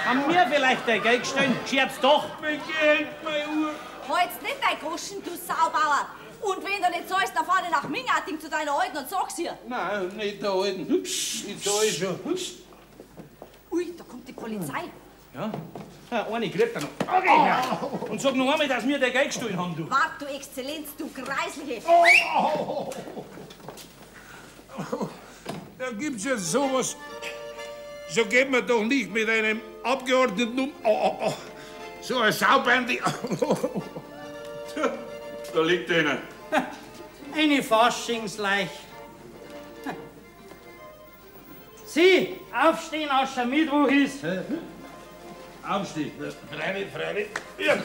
Haben wir vielleicht dein Geld gestohlen? Scherb's doch! Mein Geld, meine Uhr! Halt's nicht dein Groschen, du Saubauer! Und wenn du nicht zahlst, dann fahr ich nach Mingating zu deiner Alten und sag's ihr! Nein, nicht der Alten. Ich zahl schon. Ui, da kommt die Polizei. Ja? Eine kriegt er noch. Okay, ja. Und sag noch einmal, dass wir dein Geld gestohlen haben, du. Wart, du Exzellenz, du Greisliche! Da gibt's ja sowas. So geht man doch nicht mit einem Abgeordneten um. So ein Saubandi. Da liegt einer. Eine Faschingsleich. Sie, aufstehen, als der Mittwoch ist. Aufstehen. Freilich. Ja.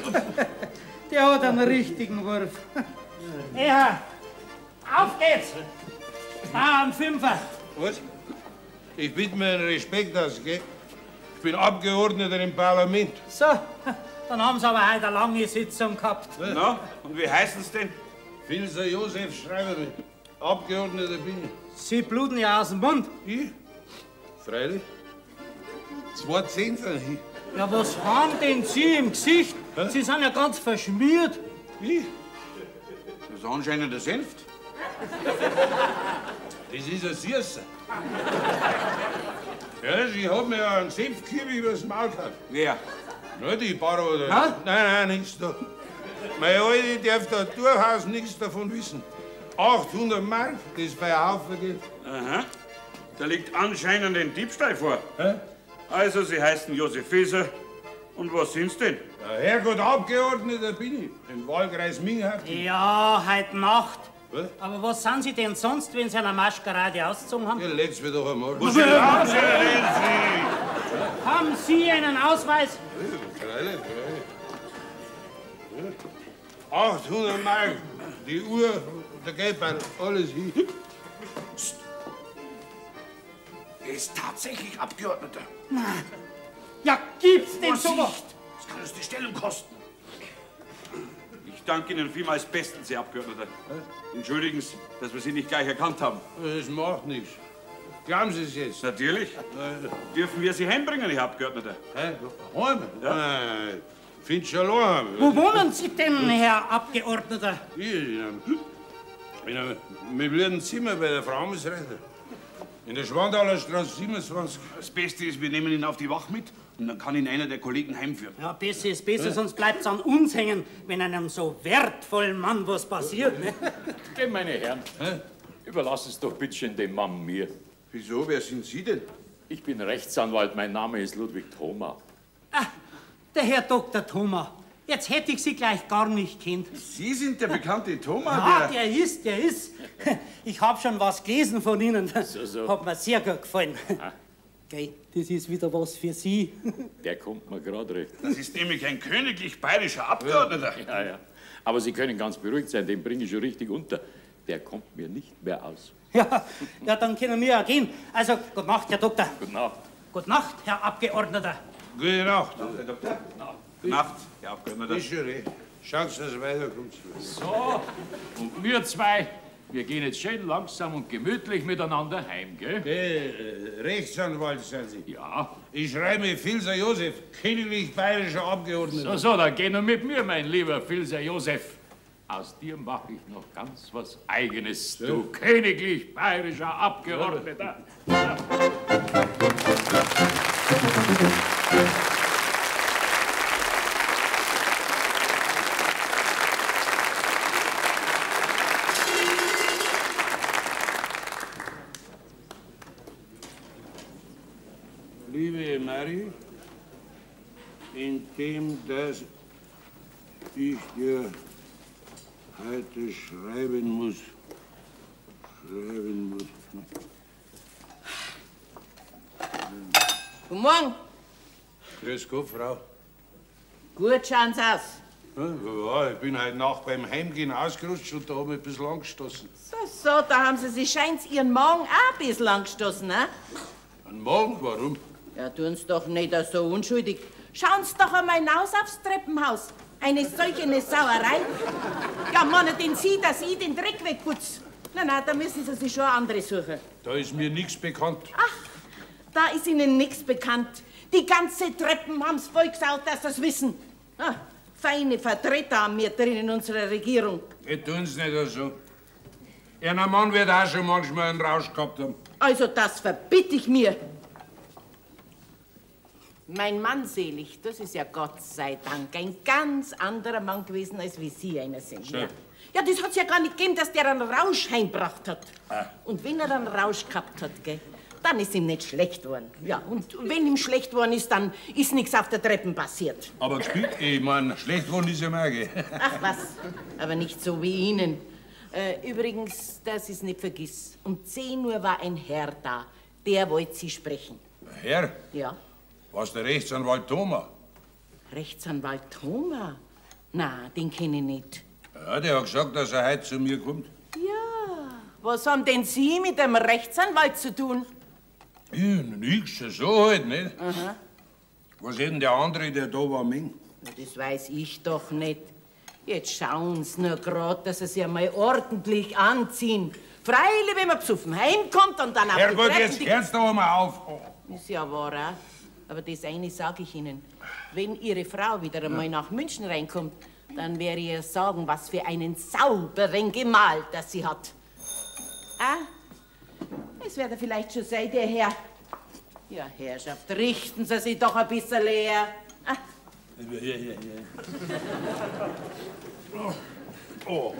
Der hat einen richtigen Wurf. Ja, auf geht's. Da am Fünfer. Was? Ich bitte mir einen Respekt aus, gell? Ich bin Abgeordneter im Parlament. So, dann haben sie aber heute eine lange Sitzung gehabt. Na, und wie heißen Sie denn? Filzer Josef Schreiber, Abgeordneter bin ich. Sie bluten ja aus dem Mund. Ich? Freilich. 2 Zehntel. Ja, was haben denn Sie im Gesicht? Hä? Sie sind ja ganz verschmiert. Wie? Das ist anscheinend der Senft. Das ist ein Süßer. Ja, sie hat mir ja einen Senfkübel übers Maul gehabt. Wer? Na, die Baro oder? Ha? Nein, nichts da. Meine Alte darf da durchaus nichts davon wissen. 800 Mark, das ist bei ein Haufen Geld. Aha. Da liegt anscheinend ein Diebstahl vor. Hä? Also, Sie heißen Josef Feser. Und was sind's denn? Ja, Herrgott, Abgeordneter bin ich. Im Wahlkreis Minghaften. Ja, heute Nacht. Was? Aber was sind Sie denn sonst, wenn Sie eine Maskerade ausgezogen haben? Ja, legt's mir doch einmal. Was erlauben Sie denn, Haben Sie einen Ausweis? Freilich. Ja. 800 Mark, die Uhr, der Geldbeutel, alles hin. Er ist tatsächlich Abgeordneter. Ja, gibt's denn Vorsicht! sowas? Das kann uns die Stellung kosten. Ich danke Ihnen vielmals bestens, Herr Abgeordneter. Entschuldigen Sie, dass wir Sie nicht gleich erkannt haben. Das macht nichts. Glauben Sie es jetzt? Natürlich. Dürfen wir Sie heimbringen, Herr Abgeordneter? Hä? Heim? Ja. Nein, findest du allein. Wo wohnen Sie denn, Herr Abgeordneter? Hier, in einem möblierten Zimmer bei der Frau Amtsrätin. In der Schwandhaler Straße 27. Das Beste ist, wir nehmen ihn auf die Wach mit und dann kann ihn einer der Kollegen heimführen. Ja, besser ist besser, sonst bleibt's an uns hängen, wenn einem so wertvollen Mann was passiert. Ne? Meine Herren, überlassen Sie doch bitte schön den Mann mir. Wieso? Wer sind Sie denn? Ich bin Rechtsanwalt, mein Name ist Ludwig Thoma. Ah, der Herr Dr. Thoma. Jetzt hätte ich Sie gleich gar nicht kennt. Sie sind der bekannte Thomas, Ja, der ist. Ich habe schon was gelesen von Ihnen. So. Hat mir sehr gut gefallen. Gell, das ist wieder was für Sie. Der kommt mir gerade recht. Das ist nämlich ein königlich bayerischer Abgeordneter. Ja. Aber Sie können ganz beruhigt sein, den bringe ich schon richtig unter. Der kommt mir nicht mehr aus. Ja, dann können wir ja gehen. Also, gute Nacht, Herr Doktor. Gute Nacht. Gute Nacht, Herr Abgeordneter. Gute Nacht. Herr Doktor? Nacht, Herr Abgeordneter. Ist schon recht. Schaut, dass es weiterkommt. So, und wir zwei, wir gehen jetzt schön langsam und gemütlich miteinander heim, gell? Rechtsanwalt sind Sie. Ja. Ich schreibe mir Filzer Josef, königlich bayerischer Abgeordneter. So, dann geh nur mit mir, mein lieber Filzer Josef. Aus dir mache ich noch ganz was Eigenes, du königlich bayerischer Abgeordneter. Ja. Liebe Mary, indem dass ich dir heute schreiben muss. Guten Morgen. Grüß Gott, Frau. Gut schauen Sie aus. Ja, ich bin heute Nacht beim Heimgehen ausgerutscht und da habe ich ein bisschen angestoßen. So, da haben Sie sich scheint's Ihren Magen auch ein bisschen angestoßen, ne? An Morgen? Warum? Ja, tun's doch nicht so unschuldig. Schauen Sie doch einmal hinaus aufs Treppenhaus. Eine solche Sauerei. Ja, meinen denn Sie, dass ich den Dreck wegputze? Na, da müssen Sie sich schon andere suchen. Da ist mir nichts bekannt. Ach, da ist Ihnen nichts bekannt. Die ganze Treppen haben's vollgesaut, dass das wissen. Ah, feine Vertreter haben wir drin in unserer Regierung. Die tun's nicht so. Ein Mann wird auch schon manchmal einen Rausch gehabt haben. Also das verbitte ich mir. Mein Mann selig, das ist ja Gott sei Dank ein ganz anderer Mann gewesen, als wie Sie einer sind. So. Ja. Ja, das hat's ja gar nicht gegeben, dass der einen Rausch heimgebracht hat. Und wenn er einen Rausch gehabt hat, gell, dann ist ihm nicht schlecht worden. Ja, und wenn ihm schlecht worden ist, dann ist nichts auf der Treppe passiert. Aber gespielt, ich mein, schlecht worden ist ja mal, gell? Ach was, aber nicht so wie Ihnen. Übrigens, dass ich's nicht vergiss, um 10 Uhr war ein Herr da, der wollte Sie sprechen. Herr, Ja, was der Rechtsanwalt Thoma? Rechtsanwalt Thoma? Na, den kenne ich nicht. Ja, der hat gesagt, dass er heute zu mir kommt. Ja, was haben denn Sie mit dem Rechtsanwalt zu tun? Ja, nix, so halt, nicht? Aha. Was ist denn der andere, der da war, Ming? Na, das weiß ich doch nicht. Jetzt schauen Sie nur grad, dass Sie sich einmal ordentlich anziehen. Freilich, wenn man besoffen heimkommt und dann auf die Herrgott, Treppen... jetzt hörst du doch mal auf. Ist ja wahr, auch. Aber das eine sage ich Ihnen. Wenn Ihre Frau wieder einmal nach München reinkommt, dann werde ich ihr sagen, was für einen sauberen Gemahl das sie hat. Ah, es wird vielleicht schon sein, der Herr. Ja, Herrschaft, richten Sie sich doch ein bisschen leer. Ah. Oh.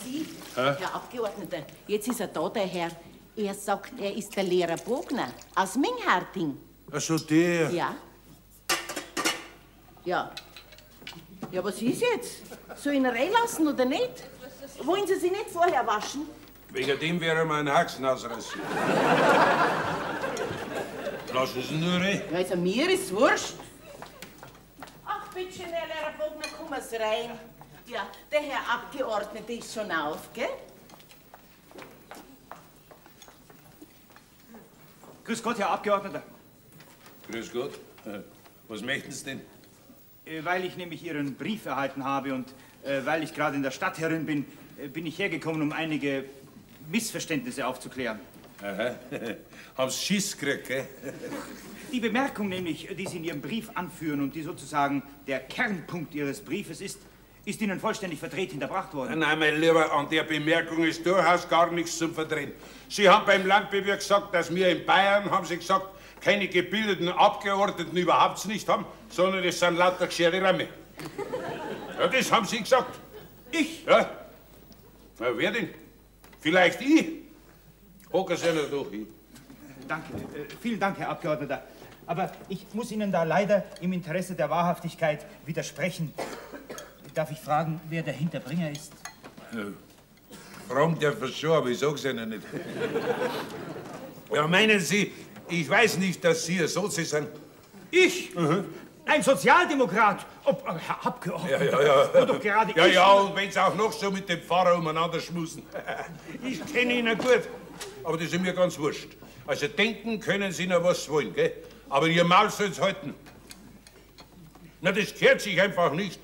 Sie, Herr Abgeordneter, jetzt ist er da, der Herr. Er sagt, er ist der Lehrer Bogner aus Mingharting. Ach so, der. Ja. Ja. Ja, was ist jetzt? Soll ich ihn reinlassen oder nicht? Wollen Sie sich nicht vorher waschen? Wegen dem wäre mein Haxen ausreißen. Lassen Sie nur rein. Ja, also mir ist wurscht. Ach, bitte schön, Herr Lehrer Bogner, kommen Sie rein. Ja, der Herr Abgeordnete ist schon auf, gell? Grüß Gott, Herr Abgeordneter. Grüß Gott. Was möchten Sie denn? Weil ich nämlich Ihren Brief erhalten habe und weil ich gerade in der Stadt herin bin, bin ich hergekommen, um einige Missverständnisse aufzuklären. Aha. Haben Sie Schiss gekriegt, gell? Die Bemerkung nämlich, die Sie in Ihrem Brief anführen und die sozusagen der Kernpunkt Ihres Briefes ist Ihnen vollständig verdreht hinterbracht worden. Nein, mein Lieber, an der Bemerkung ist durchaus gar nichts zum Verdrehen. Sie haben beim Landbewirk gesagt, dass wir in Bayern, haben Sie gesagt, keine gebildeten Abgeordneten überhaupt nicht haben, sondern es sind lauter geschere Rämme. Ja, das haben Sie gesagt. Ich? Ja. Na, wer denn? Vielleicht ich? Hocken Sie noch doch hin. Danke, vielen Dank, Herr Abgeordneter. Aber ich muss Ihnen da leider im Interesse der Wahrhaftigkeit widersprechen. Darf ich fragen, wer der Hinterbringer ist? Ja. Fragen dürfen Sie schon, aber ich sag's Ihnen nicht. Ja, meinen Sie, ich weiß nicht, dass Sie ein Sozi sind? Ich? Mhm. Ein Sozialdemokrat? Herr Abgeordneter. Ja. Und doch gerade Ja, ich. ja, und wenn Sie auch noch so mit dem Pfarrer umeinander schmusen. Ich kenne ihn gut, aber das ist mir ganz wurscht. Also denken können Sie noch, was Sie wollen, gell? Aber Ihr Maul soll's halten. Na, das gehört sich einfach nicht,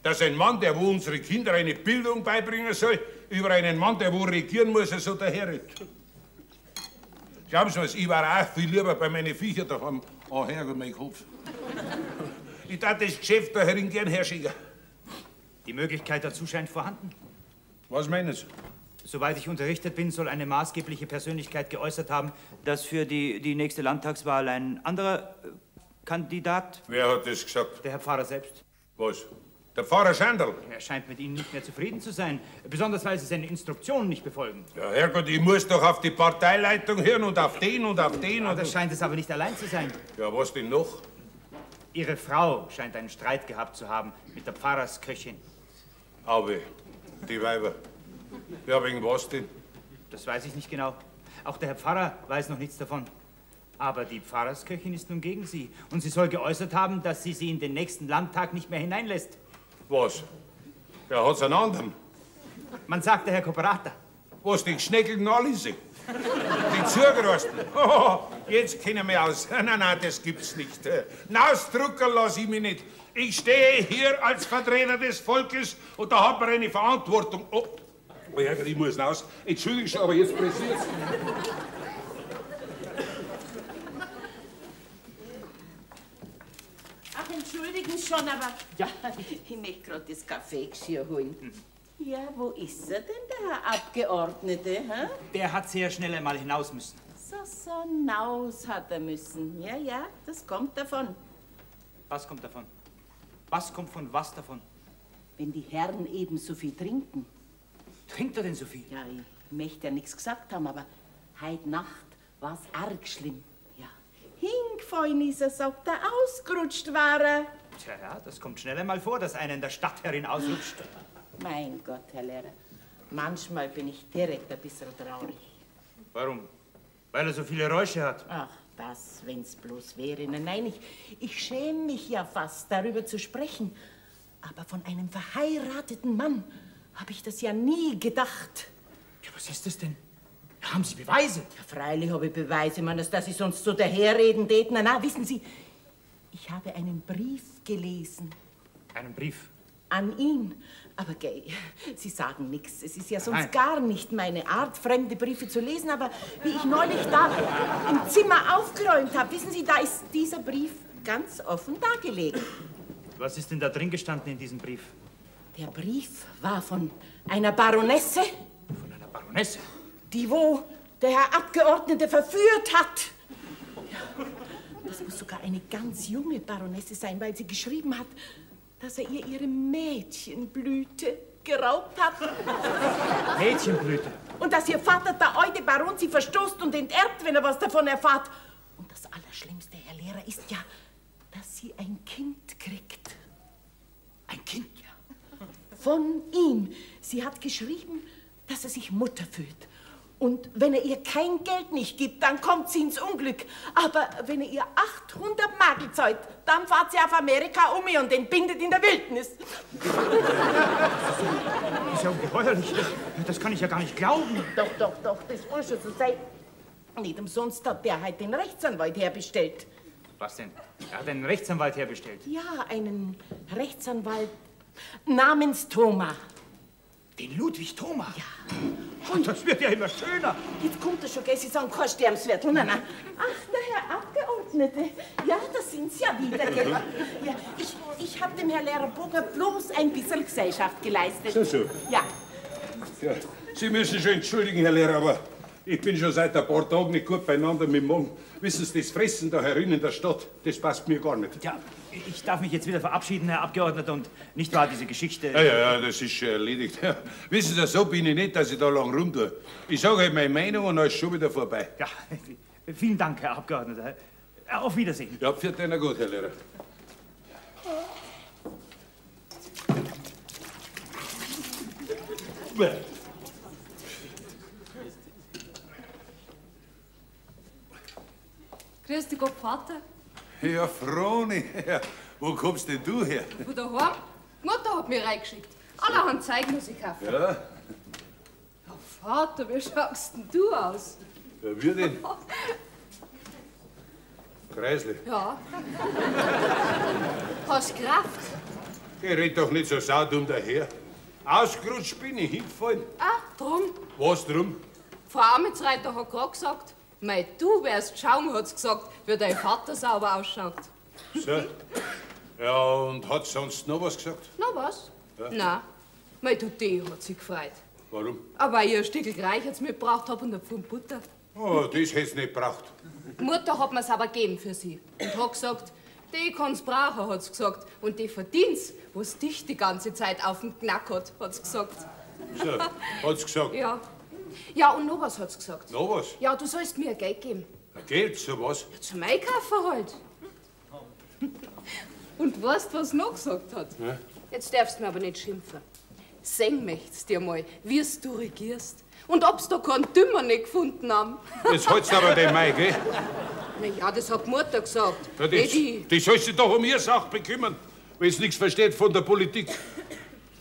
dass ein Mann, der wo unsere Kinder eine Bildung beibringen soll, über einen Mann, der wo regieren muss, so daherredet. Glauben Sie was, ich war auch viel lieber bei meinen Viechern daheim. Oh, Herrgott, mein Kopf. Ich darf das Geschäft da herin gern herschicken. Die Möglichkeit dazu scheint vorhanden. Was meinen Sie? Soweit ich unterrichtet bin, soll eine maßgebliche Persönlichkeit geäußert haben, dass für die nächste Landtagswahl ein anderer Kandidat... Wer hat das gesagt? Der Herr Pfarrer selbst. Was? Der Pfarrer Schandl? Er scheint mit Ihnen nicht mehr zufrieden zu sein, besonders weil Sie seine Instruktionen nicht befolgen. Ja, Herrgott, ich muss doch auf die Parteileitung hören und auf den und auf den und... Das scheint es aber nicht allein zu sein. Ja, was denn noch? Ihre Frau scheint einen Streit gehabt zu haben mit der Pfarrersköchin. Aber die Weiber. Ja, wegen was denn? Das weiß ich nicht genau. Auch der Herr Pfarrer weiß noch nichts davon. Aber die Pfarrersköchin ist nun gegen Sie. Und sie soll geäußert haben, dass sie in den nächsten Landtag nicht mehr hineinlässt. Was? Wer hat's einen anderen? Man sagt, der Herr Kooperata. Was die Geschneckelten alle sind. Die Zugerosten. Oh, jetzt kennen wir aus. Nein, das gibt's nicht. Ausdrucken lasse ich mich nicht. Ich stehe hier als Vertreter des Volkes und da hat man eine Verantwortung. Oh ja, ich muss raus. Entschuldigung schon, aber jetzt pressiert's. Ach, entschuldigen schon, aber ja, ich möchte gerade das Kaffeegeschirr holen. Ja, wo ist er denn, der Herr Abgeordnete? Hä? Der hat sehr schnell einmal hinaus müssen. So hinaus hat er müssen. Ja, das kommt davon. Was kommt davon? Was kommt von was davon? Wenn die Herren eben so viel trinken. Trinkt er denn so viel? Ja, ich möchte ja nichts gesagt haben, aber heute Nacht war's arg schlimm. Ja, hingefallen ist er, sagt er, ausgerutscht war er. Tja, ja, das kommt schnell einmal vor, dass einer in der Stadtherrin ausrutscht. Mein Gott, Herr Lehrer, manchmal bin ich direkt ein bisschen traurig. Warum? Weil er so viele Räusche hat. Ach, das, wenn's bloß wäre. Nein, ich schäme mich ja fast, darüber zu sprechen. Aber von einem verheirateten Mann habe ich das ja nie gedacht. Ja, was ist das denn? Haben Sie Beweise? Ja, freilich habe ich Beweise, Mannes, dass ich sonst so daherreden tät. Na, wissen Sie, ich habe einen Brief gelesen. Einen Brief? An ihn. Aber gell, Sie sagen nichts. Es ist ja sonst Nein. gar nicht meine Art, fremde Briefe zu lesen. Aber wie ich neulich da im Zimmer aufgeräumt habe, wissen Sie, da ist dieser Brief ganz offen dagelegen. Was ist denn da drin gestanden in diesem Brief? Der Brief war von einer Baronesse, Von einer Baronesse? die wo der Herr Abgeordnete verführt hat. Ja, das muss sogar eine ganz junge Baronesse sein, weil sie geschrieben hat, dass er ihr ihre Mädchenblüte geraubt hat. Mädchenblüte. Und dass ihr Vater, der alte Baron, sie verstoßt und enterbt, wenn er was davon erfahrt. Und das Allerschlimmste, Herr Lehrer, ist ja, dass sie ein Kind kriegt. Ein Kind? Ja. Von ihm. Sie hat geschrieben, dass er sich Mutter fühlt. Und wenn er ihr kein Geld nicht gibt, dann kommt sie ins Unglück. Aber wenn er ihr 800 Mark zahlt, dann fährt sie auf Amerika um und entbindet in der Wildnis. Das ist ja ungeheuerlich. Das kann ich ja gar nicht glauben. Doch, das soll schon so sein. Nicht umsonst hat der heute den Rechtsanwalt herbestellt. Was denn? Er hat einen Rechtsanwalt herbestellt. Ja, einen Rechtsanwalt namens Thoma. Den Ludwig Thoma? Ja. Und das wird ja immer schöner. Jetzt kommt er schon, gell? Sie sagen kein Sterbensviertel. Nein. Ach, der Herr Abgeordnete. Ja, da sind Sie ja wieder, gell? Ja, ich habe dem Herrn Lehrer Boger bloß ein bisschen Gesellschaft geleistet. So. Ja. Ja, Sie müssen schon entschuldigen, Herr Lehrer, aber ich bin schon seit ein paar Tagen nicht gut beieinander mit dem Magen. Wissen Sie, das Fressen da herin in der Stadt, das passt mir gar nicht. Ja, ich darf mich jetzt wieder verabschieden, Herr Abgeordneter, und nicht wahr, diese Geschichte... Ja, das ist schon erledigt. Ja. Wissen Sie, so bin ich nicht, dass ich da lang rumtue. Ich sage halt meine Meinung und dann ist schon wieder vorbei. Ja, vielen Dank, Herr Abgeordneter. Auf Wiedersehen. Ja, für den gut, Herr Lehrer. Grüß dich Gott, Vater. Ja, Froni, ja, wo kommst denn du her? Von daheim? Die Mutter hat mich reingeschickt. Allerhand Zeug muss ich kaufen. Ja, Ja, Vater, wie schaust denn du aus? wie denn? Kreisli. Ja. Hast Kraft? Ich red doch nicht so saudumm daher. Ausgerutscht bin ich, hingefallen. Ah, drum. Was drum? Frau Amitsreiter hat gerade gesagt, mei, du wärst schauen, hat's gesagt, wie dein Vater sauber ausschaut. So. Ja, und hat sonst noch was gesagt? Na was? Ja. Nein. Mei, du, die hat sich gefreut. Warum? Aber weil ich ein Stückel Reicherts mitgebracht hab und ein Pfund Butter. Oh, das hätt's nicht gebraucht. Die Mutter hat mir's aber gegeben für sie. Und hat gesagt, die kann's brauchen, hat's gesagt. Und die verdienst's, was dich die ganze Zeit auf dem Knack hat's gesagt. So, hat's gesagt. Ja. Ja, und noch was hat's gesagt. Noch was? Ja, du sollst mir Geld geben. Geld, so was? Zum Einkaufen halt. Und weißt, was noch gesagt hat? Ja. Jetzt darfst du mir aber nicht schimpfen. Seng möcht's dir mal, wie's du regierst. Und ob's da keinen Dümmer nicht gefunden haben. Jetzt halt's aber den Mai, gell? Na ja, das hat die Mutter gesagt. Ja, Die die soll sich doch um ihre Sache bekümmern, wenn sie nichts versteht von der Politik.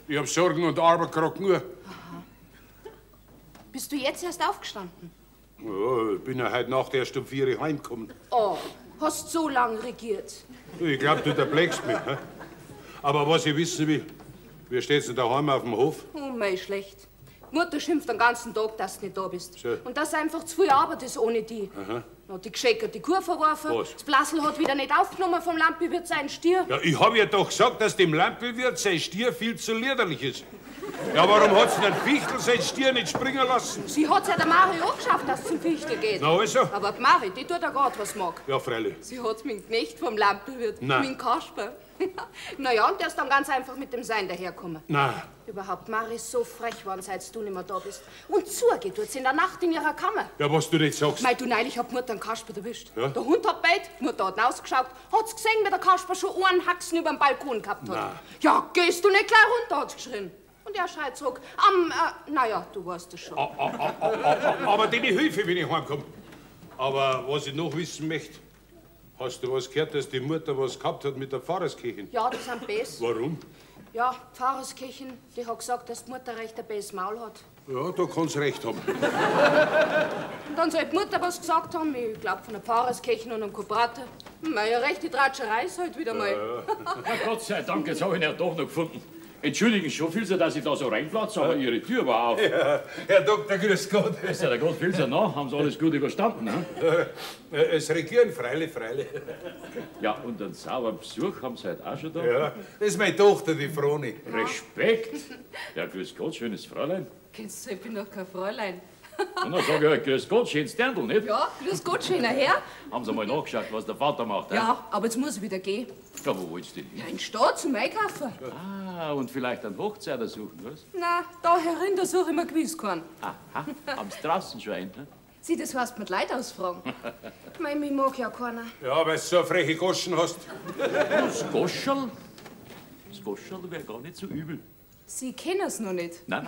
Ich hab Sorgen und Arbeit gerade nur. Bist du jetzt erst aufgestanden? Ja, ich bin ja heute Nacht erst um 4 Uhr heimgekommen. Oh, hast so lang regiert. Ich glaub, du erbleckst mich. He? Aber was ich wissen will, wie steht's denn daheim auf dem Hof? Oh, mei, schlecht. Mutter schimpft den ganzen Tag, dass du nicht da bist. So. Und dass einfach zu viel Arbeit ist ohne die. Aha. Hat die gescheckert die Kuh verworfen. Was? Das Blassel hat wieder nicht aufgenommen vom Landwirt seinen Stier. Ja, ich hab ja doch gesagt, dass dem Landwirt sein Stier viel zu liederlich ist. Ja, warum hat's denn Fichtel sein Stier nicht springen lassen? Sie hat's ja der Mari auch geschafft, dass es zum Fichtel geht. Na also? Aber die Mari, die tut ja grad, was mag. Ja, freilich. Sie hat's mit dem Knecht vom Landwirt, Nein. mit dem Kasper. Na ja, und der ist dann ganz einfach mit dem Sein dahergekommen. Nein. Überhaupt, Mari ist so frech geworden, seit du nicht mehr da bist. Und zugeht tut's in der Nacht in ihrer Kammer. Ja, was du nicht sagst. Mei, du, neulich hat Mutter einen Kasper erwischt. Ja? Der Hund hat beit, Mutter hat ausgeschaut, hat's gesehen, wie der Kasper schon einen Haxen über den Balkon gehabt hat. Nein. Ja, gehst du nicht gleich runter, hat's geschrien. Und er schreit zurück, naja, du weißt es schon. Aber deine Hilfe, wenn ich heimkomme. Aber was ich noch wissen möchte, hast du was gehört, dass die Mutter was gehabt hat mit der Pfarrerskirche? Ja, die sind bes. Warum? Ja, Pfarrerskirchen, die hat gesagt, dass die Mutter recht ein bes Maul hat. Ja, da kannst recht haben. Und dann soll die Mutter was gesagt haben, ich glaub von der Pfarrerskirche und einem Kobrater. Meine rechte Tratscherei ist halt wieder mal. Ja, Gott sei Dank, jetzt habe ich ihn ja doch noch gefunden. Entschuldigen Sie schon, Filzer, dass ich da so reinplatze, aber Ihre Tür war auf. Ja, Herr Doktor, grüß Gott. Ist ja der Gott Filzer noch? Haben Sie alles gut überstanden? Ne? Es regieren, freilich. Ja, und einen sauberen Besuch haben Sie heute auch schon da? Ja, das ist meine Tochter, die Froni. Respekt! Ja, grüß Gott, schönes Fräulein. Kennst du, ich bin doch kein Fräulein. Und dann sage ich halt, grüß Gott, schönes Dirndl, nicht? Ja, grüß Gott, schöner Herr. Haben Sie mal nachgeschaut, was der Vater macht? Ja, aber jetzt muss ich wieder gehen. Ja, wo willst du denn Ja, hin? in die Stadt zum Einkaufen. Ah, und vielleicht einen Hochzeiter suchen, was? Na, da herin, da suche ich mir gewiss keinen. Aha, haben Sie draußen schon einen, ne? Sieh, das heißt mit Leid ausfragen. Mei, mich mag ja keiner. Ja, weil du so eine freche Goschen hast. Das Goscherl? Das Goscherl wäre gar nicht so übel. Sie kennen es noch nicht. Nein,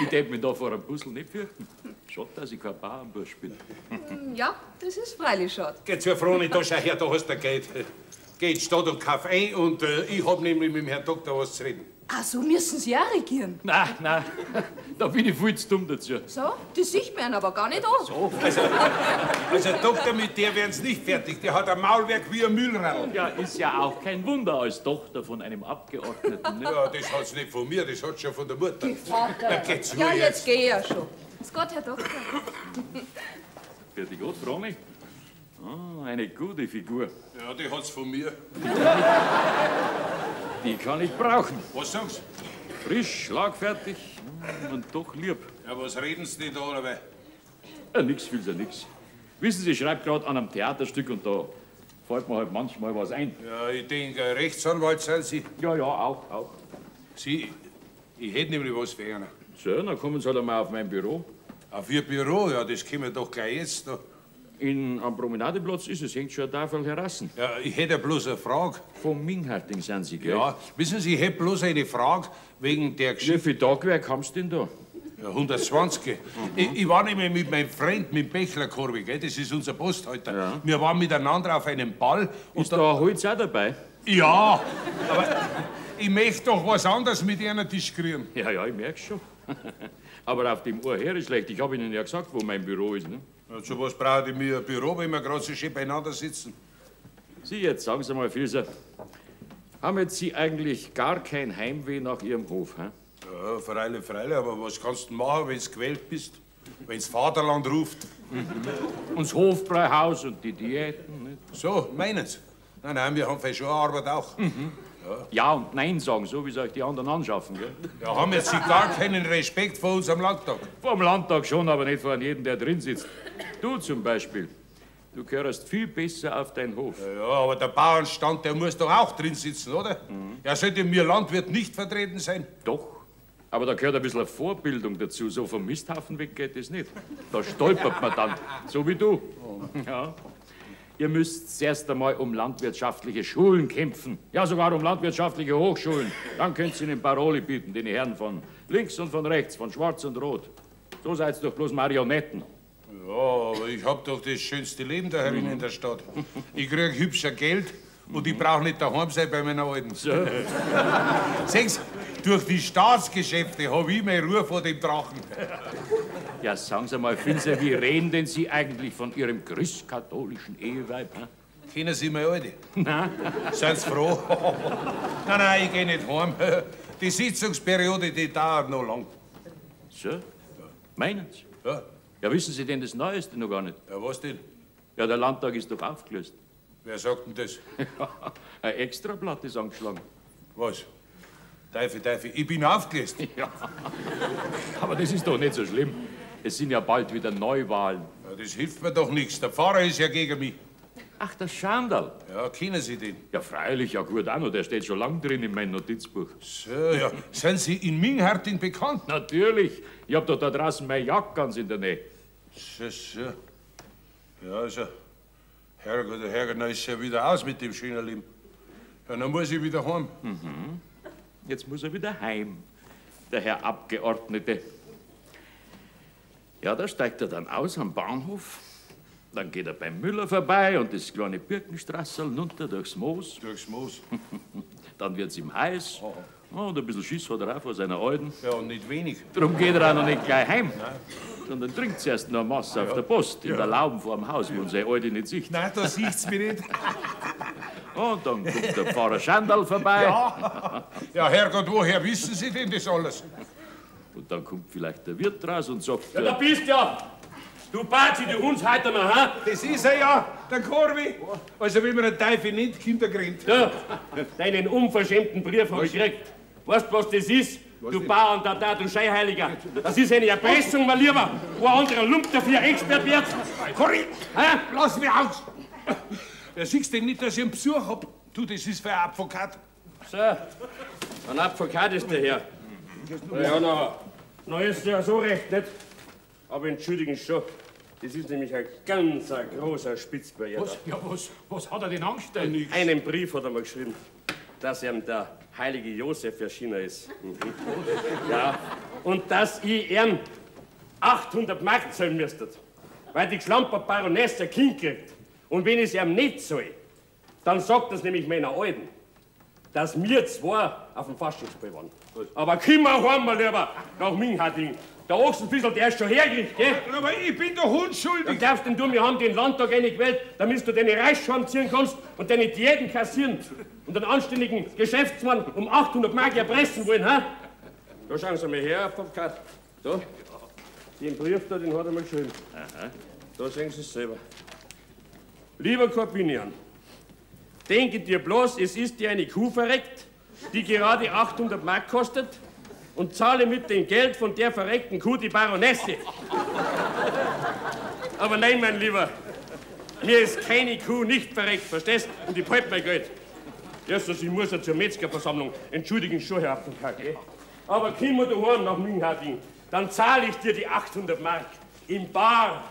ich tät mich da vor einem Puzzle nicht fürchten. Schade, dass ich kein Bauernbursch bin. Ja, das ist freilich schade. Geh zur Froni, da schau her, da hast du Geld. Geh in die Stadt und kauf ein und ich hab nämlich mit dem Herrn Doktor was zu reden. Ach, so müssen Sie auch regieren. Nein, da bin ich viel zu dumm dazu. So, das sieht man aber gar nicht an. So? Also, Doktor, mit der werden's nicht fertig. Der hat ein Maulwerk wie ein Mühlrad. Ja, ist ja auch kein Wunder als Tochter von einem Abgeordneten. Ne? Ja, das hat's nicht von mir, das hat's schon von der Mutter. Vater. Na, geht's Ja, nur jetzt geh ich ja schon. Grüß Gott, Herr Doktor. Für die Gott, Froni? Ah, eine gute Figur. Ja, die hat's von mir. Die kann ich brauchen. Was sagst du? Frisch, schlagfertig und doch lieb. Ja, was reden Sie denn da, oder? Ja, nix, Filzer, nix. Wissen Sie, ich schreibe gerade an einem Theaterstück und da fällt mir halt manchmal was ein. Ja, ich denke, Rechtsanwalt sind Sie. Ja, auch. Sie, ich hätte nämlich was für einen. So, dann kommen Sie halt einmal auf mein Büro. Auf Ihr Büro? Ja, das können wir doch gleich jetzt. Da. Am Promenadeplatz ist es, hängt schon eine Tafel herassen. Ja, ich hätte bloß eine Frage. Vom Mingharting sind Sie, gell? Ja, wissen Sie, ich hätte bloß eine Frage wegen der Wie Geschichte. viel Tagwerk haben Sie denn da? Ja, 120. Ich war nämlich mit meinem Freund, mit Bechler-Korbi, gell? Das ist unser Posthalter. Ja. Wir waren miteinander auf einem Ball. Und Ist da Holz auch dabei? Ja, aber ich möchte doch was anderes mit Ihnen diskutieren. Ja, ich merk's schon. Aber auf dem Ohr her ist schlecht. Ich habe Ihnen ja gesagt, wo mein Büro ist. Ne? Ja, zu was brauche ich mir ein Büro, wenn wir gerade so schön beieinander sitzen? Sie, jetzt sagen Sie mal, Filzer, haben jetzt Sie eigentlich gar kein Heimweh nach Ihrem Hof? He? Ja, freilich, aber was kannst du machen, wenn du gewählt bist? Wenn das Vaterland ruft? Und das Hofbräuhaus und die Diäten. Nicht? So, meinen Sie? Nein, wir haben für schon Arbeit auch. Ja und Nein sagen, so wie es euch die anderen anschaffen. Gell? Ja, haben jetzt Sie gar keinen Respekt vor unserem Landtag? Vom Landtag schon, aber nicht vor jedem, der drin sitzt. Du zum Beispiel. Du gehörst viel besser auf deinen Hof. Ja, aber der Bauernstand, der muss doch auch drin sitzen, oder? Er sollte mir Landwirt nicht vertreten sein. Doch. Aber da gehört ein bisschen eine Vorbildung dazu. So vom Misthaufen weg geht das nicht. Da stolpert man dann. So wie du. Ja. Ihr müsst zuerst einmal um landwirtschaftliche Schulen kämpfen. Ja, sogar um landwirtschaftliche Hochschulen. Dann könnt ihr ihnen Paroli bieten, den Herren von links und von rechts, von schwarz und rot. So seid ihr doch bloß Marionetten. Ja, aber ich hab doch das schönste Leben da herin in der Stadt. Ich krieg hübscher Geld und ich brauch nicht daheim sein bei meiner Alten. So. Sehen Sie, Durch die Staatsgeschäfte habe ich mehr Ruhe vor dem Drachen. Ja, sagen Sie mal, Finser, wie reden denn Sie eigentlich von Ihrem christkatholischen Eheweib? Hm? Kennen Sie meine Alte? Nein. Seien Sie froh? Nein, ich gehe nicht heim. Die Sitzungsperiode, die dauert noch lang. So? Ja. Meinen Sie? Ja. Ja, wissen Sie denn das Neueste noch gar nicht? Ja, was denn? Ja, der Landtag ist doch aufgelöst. Wer sagt denn das? Ein Extrablatt ist angeschlagen. Was? Teufel, ich bin aufgelöst. Ja. Aber das ist doch nicht so schlimm. Es sind ja bald wieder Neuwahlen. Ja, das hilft mir doch nichts. Der Pfarrer ist ja gegen mich. Ach, der Schandl. Ja, kennen Sie den? Ja, freilich, ja gut auch noch. Der steht schon lang drin in meinem Notizbuch. So, ja. Sind Sie in Minghärting bekannt? Natürlich. Ich hab doch da draußen meine Jagd ganz in der Nähe. So. Ja, also, Herrgott, dann ist ja wieder aus mit dem schönen Leben. Ja, dann muss ich wieder heim. Mhm. Jetzt muss er wieder heim, der Herr Abgeordnete. Ja, da steigt er dann aus am Bahnhof. Dann geht er beim Müller vorbei und das kleine Birkenstraßerl runter durchs Moos. Durchs Moos. Dann wird's ihm heiß. Oh, und ein bisschen Schiss hat er auch vor seiner Alten. Ja, und nicht wenig. Darum geht er auch noch nicht gleich heim. Nein. Sondern trinkt zuerst noch eine Masse auf der Post, in der Lauben vor dem Haus, wo unsere Alte nicht sieht. Nein, da sieht's mich nicht. Und dann kommt der Pfarrer Schandl vorbei. Ja, Herrgott, woher wissen Sie denn das alles? Und dann kommt vielleicht der Wirt raus und sagt... Ja, da bist ja! Du Bazi, du Hundsheiterner, ha? Das ist er ja, der Korvi. Also, wenn man einen Teufel nennt, kommt er grinnt. Ja, deinen unverschämten Brief hab ich gekriegt. Weißt du, was das ist? Du Bauern, du Scheinheiliger. Das ist eine Erpressung, mein Lieber. Wo ein anderer Lump dafür Expert wird. Korvi, lass mich aus. Ja, siehst du denn nicht, dass ich einen Besuch hab? Du, das ist für ein Advokat. So, ein Advokat ist der Herr. Ja, na ist ja so recht nicht. Aber entschuldigen Sie schon, das ist nämlich ein ganz großer Spitzbär. Was hat er denn angestellt? Einen Brief hat er mir geschrieben, dass ihm der heilige Josef erschienen ist. Ja, und dass ich ihm 800 Mark zahlen müsste, weil die Schlamper Baronesse ein Kind kriegt. Und wenn ich es ihm nicht zahle, dann sagt das nämlich meiner Alten, dass wir zwei auf dem Faschingsball waren. Aber komm mal heim, mein Lieber, nach Minghärting. Der Ochsenfissel, der ist schon hergerichtet, gell? Aber ich bin doch unschuldig. Dann darfst denn du, wir haben den Landtag gewählt, damit du deine Reichsscham ziehen kannst und deine Diäten kassieren und einen anständigen Geschäftsmann um 800 Mark erpressen wollen, ha? Da schauen Sie mal her, Popkat. Da, den Brief da, den hat er mal geschrieben. Aha. Da sehen Sie es selber. Lieber Corbinian, denke dir bloß, es ist dir eine Kuh verreckt, die gerade 800 Mark kostet, und zahle mit dem Geld von der verreckten Kuh die Baronesse. Aber nein, mein Lieber, mir ist keine Kuh nicht verreckt, verstehst? Und ich behalte mein Geld. Erstens, ich muss ja zur Metzgerversammlung. Entschuldigen Sie schon, Herr Abdelkar, gell? Aber komm mal daheim nach Minghärting, dann zahle ich dir die 800 Mark im Bar.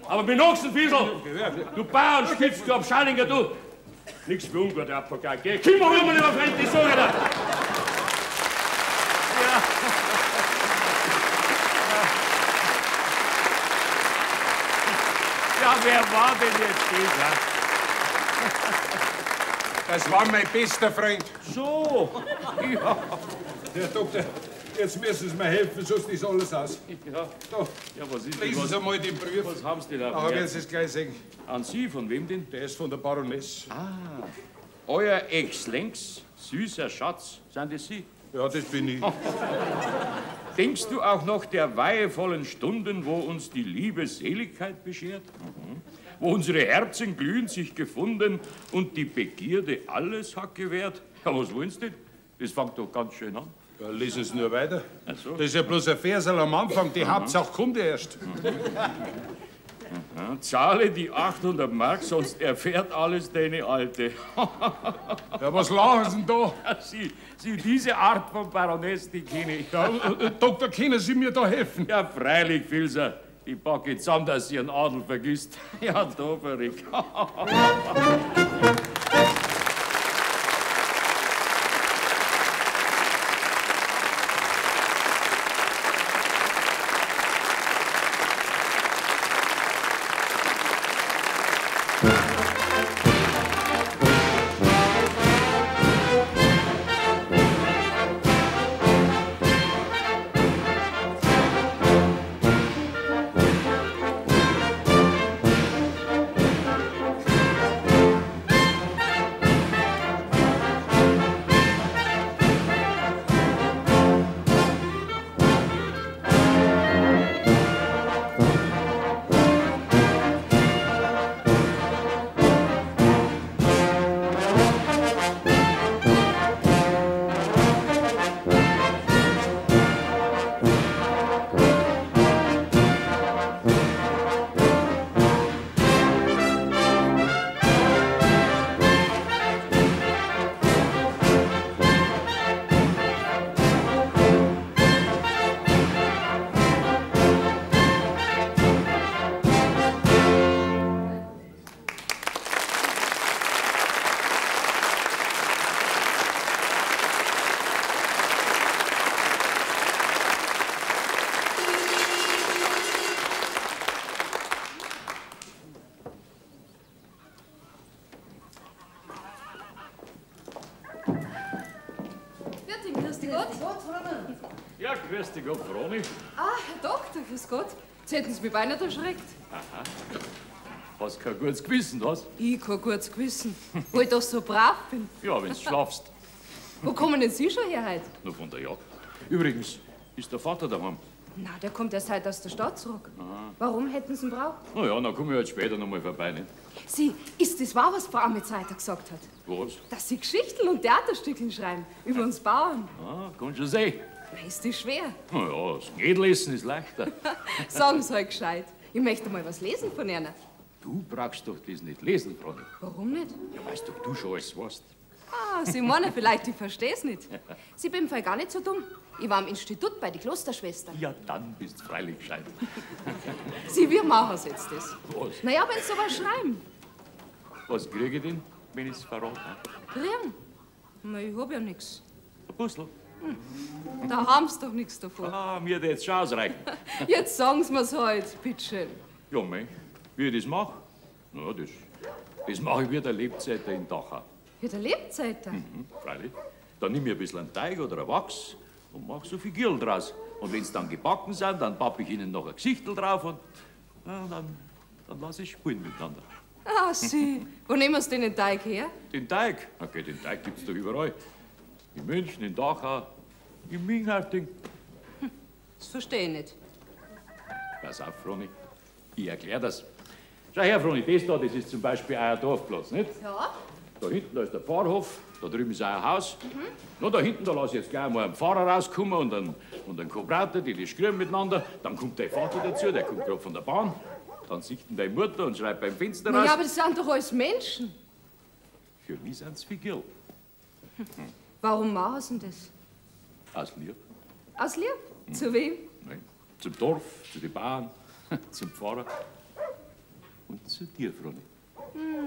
Aber mit Ochsenfiesel, du Bauern, Spitzkorb, Schallinger, du. Nichts für ungut, Herr Abdelkar, gell? Komm mal rüber, lieber Freund, ich sage dir. Ja, wer war denn jetzt dieser? Das war mein bester Freund. So. Ja. Herr Doktor, jetzt müssen Sie mir helfen, sonst ist alles aus. Ja, Da, ja was ist lesen denn? Sie mal den Brief. Was haben Sie denn da? Aber werden Sie es gleich sehen. An Sie, von wem denn? Der ist von der Baroness. Euer Exzellenz, süßer Schatz, sind das Sie? Ja, das bin ich. Denkst du auch noch der weihevollen Stunden, wo uns die Liebe Seligkeit beschert? Wo unsere Herzen glühend sich gefunden und die Begierde alles hat gewährt? Ja, was wollen Sie denn? Das fängt doch ganz schön an. Ja, lesen Sie nur weiter. Ach so. Das ist ja bloß ein Versal am Anfang. Die Hauptsache kommt erst. Ja, zahle die 800 Mark, sonst erfährt alles deine Alte. Ja, was lachen Sie denn da? Ja, Sie, diese Art von Baroness, die kenne ich. Ja, Doktor, können Sie mir da helfen? Ja, freilich, Filzer. Ich packe zusammen, dass sie ihren Adel vergisst. Ja, da verrückt. Ja, grüß dich Gott, Froni. Ah, Herr Doktor, grüß Gott. Jetzt hätten Sie mich beinahe erschreckt. Aha. Hast kein gutes Gewissen, was? Ich kein gutes Gewissen, weil ich doch so brav bin. Ja, wenn du schlafst. Wo kommen denn Sie schon her heute? Nur von der Jagd. Übrigens, ist der Vater daheim? Na, der kommt erst heute aus der Stadt zurück. Warum hätten Sie ihn braucht? Na ja, dann komme ich halt später noch mal vorbei, nicht? Sie, ist das wahr, was Frau Amitzeiter gesagt hat? Was? Dass Sie Geschichten und Theaterstückchen schreiben über uns Bauern. Ah, kannst schon sehen. Na, ist das schwer? Na ja, das Niederlesen ist leichter. Sagen Sie halt gescheit. Ich möchte mal was lesen von Ihnen. Du brauchst doch das nicht lesen, Froni. Warum nicht? Ja, weißt doch, du schon alles weißt. Ah, Sie meinen vielleicht, ich versteh's nicht. Sie bin im Fall gar nicht so dumm. Ich war am Institut bei den Klosterschwestern. Ja, dann bist du freilich gescheit. Sie, wie machen Sie jetzt das? Was? Naja, wenn Sie sowas schreiben. Was kriege ich denn, wenn ich's verrate? Kriegen? Na, ich hab ja nix. Ein Puzzle. Da haben Sie doch nichts davon. Ah, mir hat jetzt schon ausreichen. Jetzt sagen Sie mir's halt, bitteschön. Ja, mei, wie ich das mache? Na, das mache ich wie der Lebzeiter in Dachau. Wie der Lebzeiter? Freilich. Dann nimm ich ein bisschen Teig oder ein Wachs und mach so Figürl draus. Und wenn sie dann gebacken sind, dann pappe ich ihnen noch ein Gesichtel drauf und ja, dann lasse ich spielen miteinander. Ah, Sie. Wo nehmen Sie denn den Teig her? Den Teig? Okay, den Teig gibt's doch überall. In München, in Dachau, in Mingharding. Das verstehe ich nicht. Pass auf, Froni. Ich erkläre das. Schau her, Froni, das ist zum Beispiel euer Dorfplatz, nicht? Ja? Da hinten, da ist der Pfarrhof, da drüben ist euer Haus. Na, da hinten, da lasse ich jetzt gleich mal einen Pfarrer rauskommen und einen Kobrater, die schrien miteinander. Dann kommt dein Vater dazu, der kommt gerade von der Bahn. Dann sieht ihn deine Mutter und schreibt beim Fenster raus. Ja, aber das sind doch alles Menschen. Für mich sind's Figürl. Warum machen Sie denn das? Aus Lieb. Aus Lieb? Zu wem? Nein. Zum Dorf, zu den Bauern, zum Pfarrer und zu dir, Froni.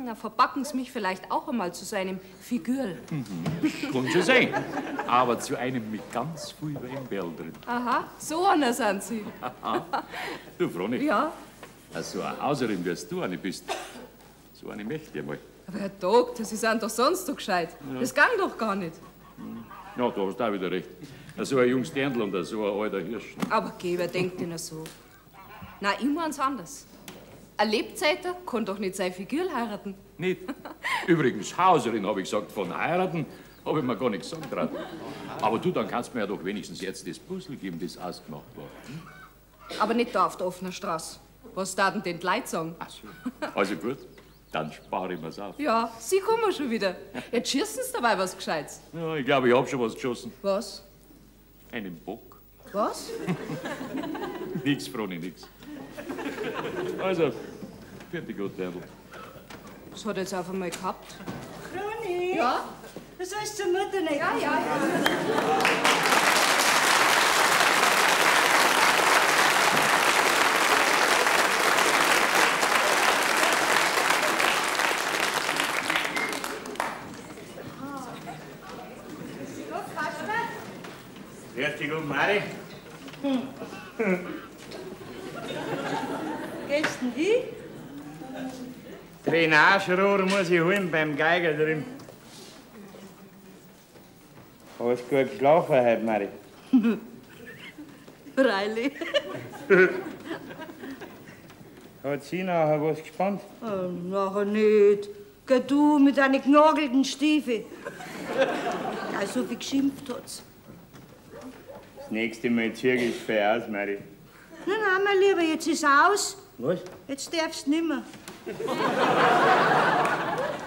Na, verpacken Sie mich vielleicht auch einmal zu so einem Figürl. Kann schon sein. Aber zu einem mit ganz viel Weinberl drin. Aha, so einer sind Sie. Du, Froni. Ja? So eine Hauserin, wie du eine bist, so eine möchte ich mal. Aber Herr Doktor, Sie sind doch sonst so gescheit. Das kann doch gar nicht. Ja, da hast du auch wieder recht. So ein junges Dirndl und so ein alter Hirsch. Aber geh, wer denkt denn so? Na, ich mein's anders. Ein Lebzeiter kann doch nicht sein Figürl heiraten. Nicht? Übrigens, Hauserin, habe ich gesagt, von heiraten habe ich mir gar nichts sagen traut. Aber du, dann kannst du mir ja doch wenigstens jetzt das Puzzle geben, das ausgemacht war. Aber nicht da auf der offenen Straße. Was taten denn die Leute sagen? Ach so. Also gut, dann spare ich mir's auf. Ja, Sie kommen schon wieder. Jetzt schießen Sie dabei was Gescheites. Ja, ich glaube, ich hab schon was geschossen. Was? Einen Bock. Was? Nix, Froni, nix. Also, fertig, gut, Dirndl. Das hat er jetzt auf einmal gehabt. Froni? Ja? Du sollst zur Mutter nicht. Ja, ja, ja. Grüß dich, guten Mari. Gehst denn hin? Drainagerohr muss ich holen beim Geiger drüben. Hast du gut geschlafen heute, Mari? Freilich. Hat sie nachher was gespannt? Oh, nachher nicht. Geh du mit deinen genagelten Stiefeln. Ja, so viel geschimpft hat's. Das nächste Mal zieh ich für aus, Mari. Nein, nein, mein Lieber, jetzt ist aus. Was? Jetzt darfst du nimmer.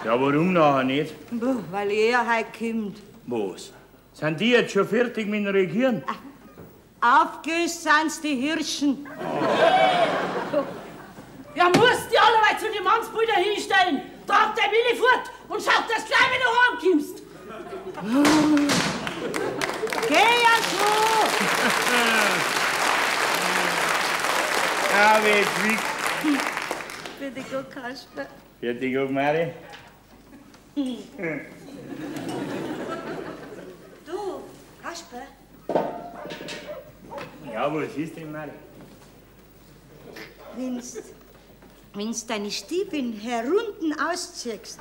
Ja, warum nachher nicht? Boah, weil er heute kommt. Was? Sind die jetzt schon fertig mit dem Regieren? Aufgelöst sind's die Hirschen. Ja, musst die alle zu den Mannsbrüdern hinstellen. Trag dein Willi fort und schaut, dass du gleich wieder heimkommst. Geh ja so! Ja, wie weg. Bitte gut, Kasper. Fertig, gut, Mari. Du, Kasper, Ja, was ist denn, Mari? wenn's deine Stiefel herunten ausziehst,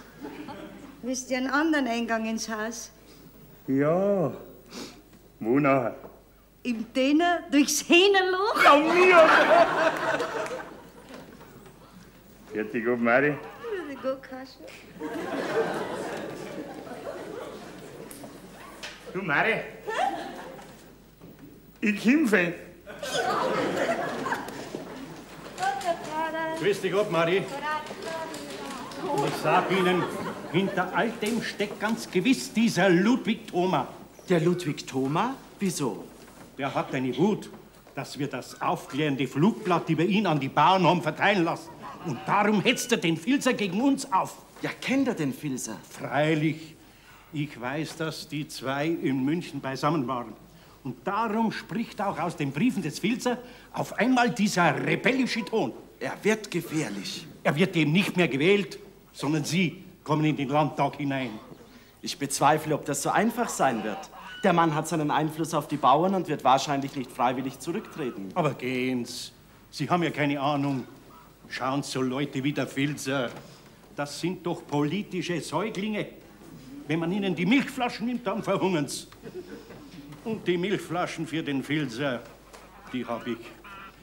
willst du einen anderen Eingang ins Haus. Ja. Wo nachher? Im Tenner durchs Hähnerloch? Ja, mir! Fertig, gut, Mari. Gut, Kasche. Du, Mari. Ich kämpfe. Grüß dich Gott, Mari. Und ich sag Ihnen, hinter all dem steckt ganz gewiss dieser Ludwig Thoma. Der Ludwig Thoma? Wieso? Der hat eine Wut, dass wir das aufklärende Flugblatt über ihn an die Bauern haben verteilen lassen. Und darum hetzt er den Filzer gegen uns auf. Ja, kennt er den Filzer? Freilich. Ich weiß, dass die zwei in München beisammen waren. Und darum spricht auch aus den Briefen des Filzer auf einmal dieser rebellische Ton. Er wird gefährlich. Er wird eben nicht mehr gewählt, sondern Sie kommen in den Landtag hinein. Ich bezweifle, ob das so einfach sein wird. Der Mann hat seinen Einfluss auf die Bauern und wird wahrscheinlich nicht freiwillig zurücktreten. Aber gehen's. Sie haben ja keine Ahnung. Schauen so Leute wie der Filzer. Das sind doch politische Säuglinge. Wenn man ihnen die Milchflaschen nimmt, dann verhungern sie. Und die Milchflaschen für den Filzer, die habe ich.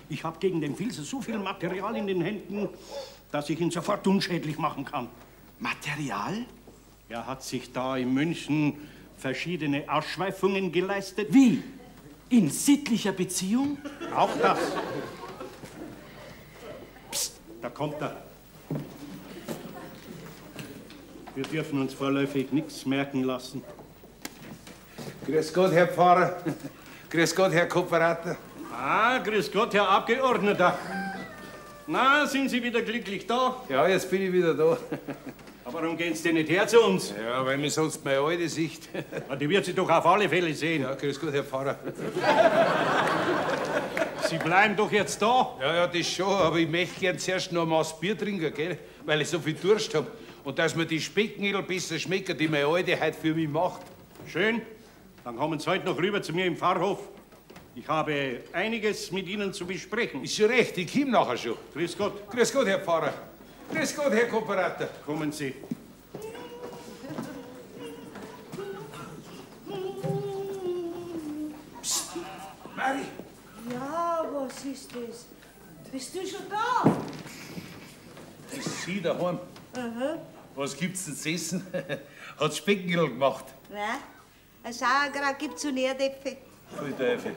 Ich habe gegen den Filzer so viel Material in den Händen, dass ich ihn sofort unschädlich machen kann. Material? Er hat sich da in München verschiedene Ausschweifungen geleistet. Wie? In sittlicher Beziehung? Auch das. Psst, da kommt er. Wir dürfen uns vorläufig nichts merken lassen. Grüß Gott, Herr Pfarrer. Grüß Gott, Herr Kooperator. Ah, grüß Gott, Herr Abgeordneter. Na, sind Sie wieder glücklich da? Ja, jetzt bin ich wieder da. Aber warum gehen Sie denn nicht her zu uns? Ja, weil mir sonst meine alte Sicht. Die wird Sie doch auf alle Fälle sehen. Ja, grüß Gott, Herr Pfarrer. Sie bleiben doch jetzt da. Ja, das schon, aber ich möchte gern zuerst noch ein Maß Bier trinken, gell? Weil ich so viel Durst habe. Und dass mir die Specknädel besser schmecken, die meine Alte heute für mich macht. Schön. Dann kommen Sie heute noch rüber zu mir im Pfarrhof. Ich habe einiges mit Ihnen zu besprechen. Ist schon recht, ich komme nachher schon. Grüß Gott. Grüß Gott, Herr Pfarrer. Grüß Gott, Herr Kooperator. Kommen Sie. Psst, Mari. Ja, was ist das? Bist du schon da? Das ist Sie daheim. Aha. Was gibt's denn zu essen? Hat's Specknädel gemacht? Nein, ein Sauerkraut gibt's und Erdäpfel. Voll Teufel.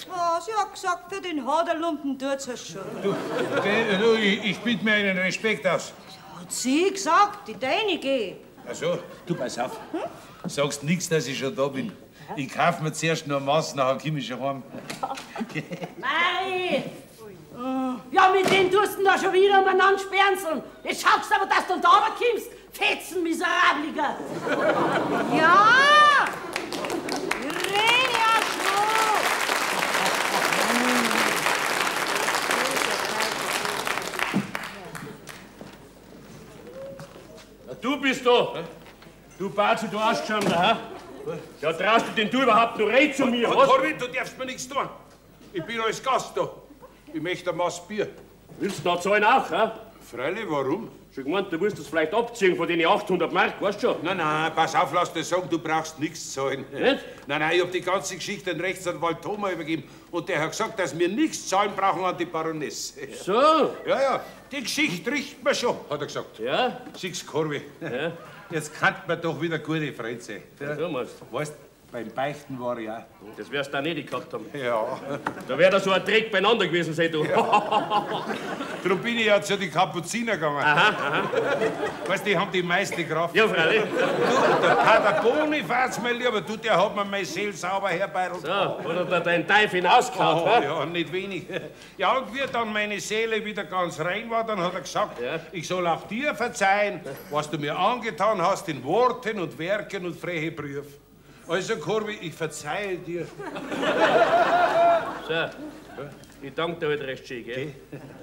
Oh, sie hat gesagt, für den Haderlumpen tut's es schon. Du, ich biete mir einen Respekt aus. Hat sie gesagt, die deinige. Ach so, du pass auf. Sagst nix, dass ich schon da bin. Ich kauf mir zuerst noch ein Maß, nachher komm ich schon heim. Mari! Ja, mit wem tust du denn da schon wieder umeinander sperrenseln? Jetzt schaust du aber, dass du da kommst. Fetzen, Miserabliger! Ja! Ich rede ja schon! Du bist da. Du Bazi, du Ausgeschämter, hä? Ja, traust du denn du überhaupt noch red zu mir, was? Corwin, du darfst mir nichts tun. Ich bin als Gast da. Ich möchte ein Maß Bier. Willst du noch zahlen auch, hä? Freilich, warum? Schon gemeint, du willst das vielleicht abziehen von den 800 Mark, weißt du schon? Nein, pass auf, lass dir sagen, du brauchst nichts zahlen. Nicht? Nein, ich hab die ganze Geschichte an Rechtsanwalt Thoma übergeben und der hat gesagt, dass wir nichts zahlen brauchen an die Baronesse. So? Ja, die Geschichte richten wir schon, hat er gesagt. Ja? Siehst du, Corvi, Ja? jetzt kann man doch wieder gute Freunde sein. So meinst du? Weißt, beim Beichten war ich auch. Das wirst du auch nicht gehabt haben. Ja. Da wäre da so ein Dreck beieinander gewesen sein, du. Darum bin ich ja zu den Kapuziner gegangen. Aha. Weißt du, die haben die meiste Kraft. Ja, freilich. Du, der Pater Bonifaz, mein Lieber, du, der hat mir meine Seele sauber herbeidelt. So, oder da dein Teufel hinausgehauen, hä? Ja, nicht wenig. Ja, und wie dann meine Seele wieder ganz rein war, dann hat er gesagt, ich soll auch dir verzeihen, was du mir angetan hast in Worten und Werken und freche Prüf. Also, Corvi, ich verzeihe dir. So, ich danke dir halt recht schön, gell?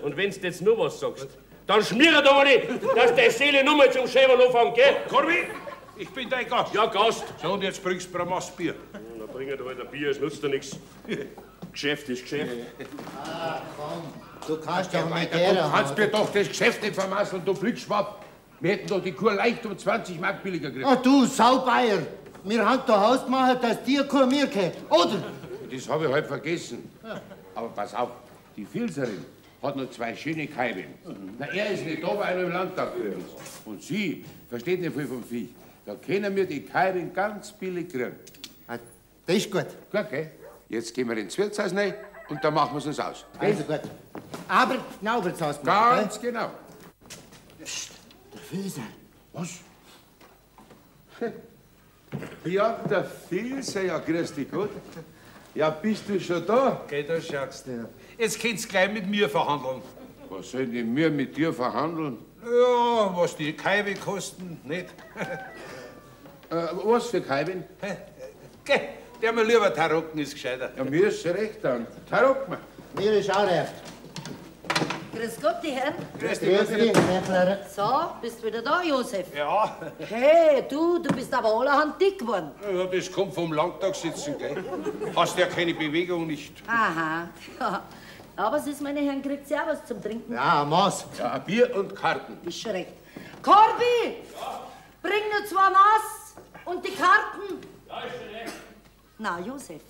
Und wenn du jetzt nur was sagst, dann schmier da nicht, dass deine Seele nur mal zum Schäbern anfängt, gell? Corvi, ich bin dein Gast. Ja, Gast. So, und jetzt bringst du mir ein Maß Bier. Dann bring ich dir halt ein Bier, es nutzt dir nichts. Geschäft ist Geschäft. Ah, komm, du kannst ja mit Du der kannst mir doch das Geschäft nicht vermasseln, du Blitzschwapp. Wir hätten doch die Kur leicht um 20 Mark billiger gekriegt. Ach du Saubeier, wir haben da ausgemacht, dass dir Kur mir gehört, oder? Das habe ich halt vergessen. Aber pass auf, die Filzerin hat noch 2 schöne Kaiben. Na, er ist nicht da, weil er im Landtag gehört. Und sie versteht nicht viel vom Viech. Da können wir die Kaiben ganz billig kriegen. Das ist gut. Gut, gell? Jetzt gehen wir ins Wirtshaus rein und dann machen wir es uns aus. Gell? Also gut. Aber genau wird's ausgemacht. Ganz genau. Psst, der Filzer. Was? Ja, der Filzer, ja, grüß dich gut. Ja, bist du schon da? Geh, da schaust du. Jetzt könnt's gleich mit mir verhandeln. Was sollen denn wir mit dir verhandeln? Ja, was die Kaibe kosten, nicht? Was für Kaiben? Geh, der mir lieber Tarocken ist gescheiter. Ja, mir ist schon recht dann. Tarocken. Mir ist auch recht. Grüß Gott, die Herren. Grüß dich, Bächlerin. So, bist wieder da, Josef? Ja. Hey, du bist aber allerhand dick geworden. Ja, das kommt vom Landtagssitzen, gell? Hast ja keine Bewegung nicht. Aha, ja. Aber es ist, meine Herren, kriegt sie auch was zum Trinken. Ja, ein Maß. Ja, ein Bier und Karten. Ist schon recht. Corby! Ja. Bring nur 2 Maß und die Karten. Ja, ist schon recht. Na, Josef,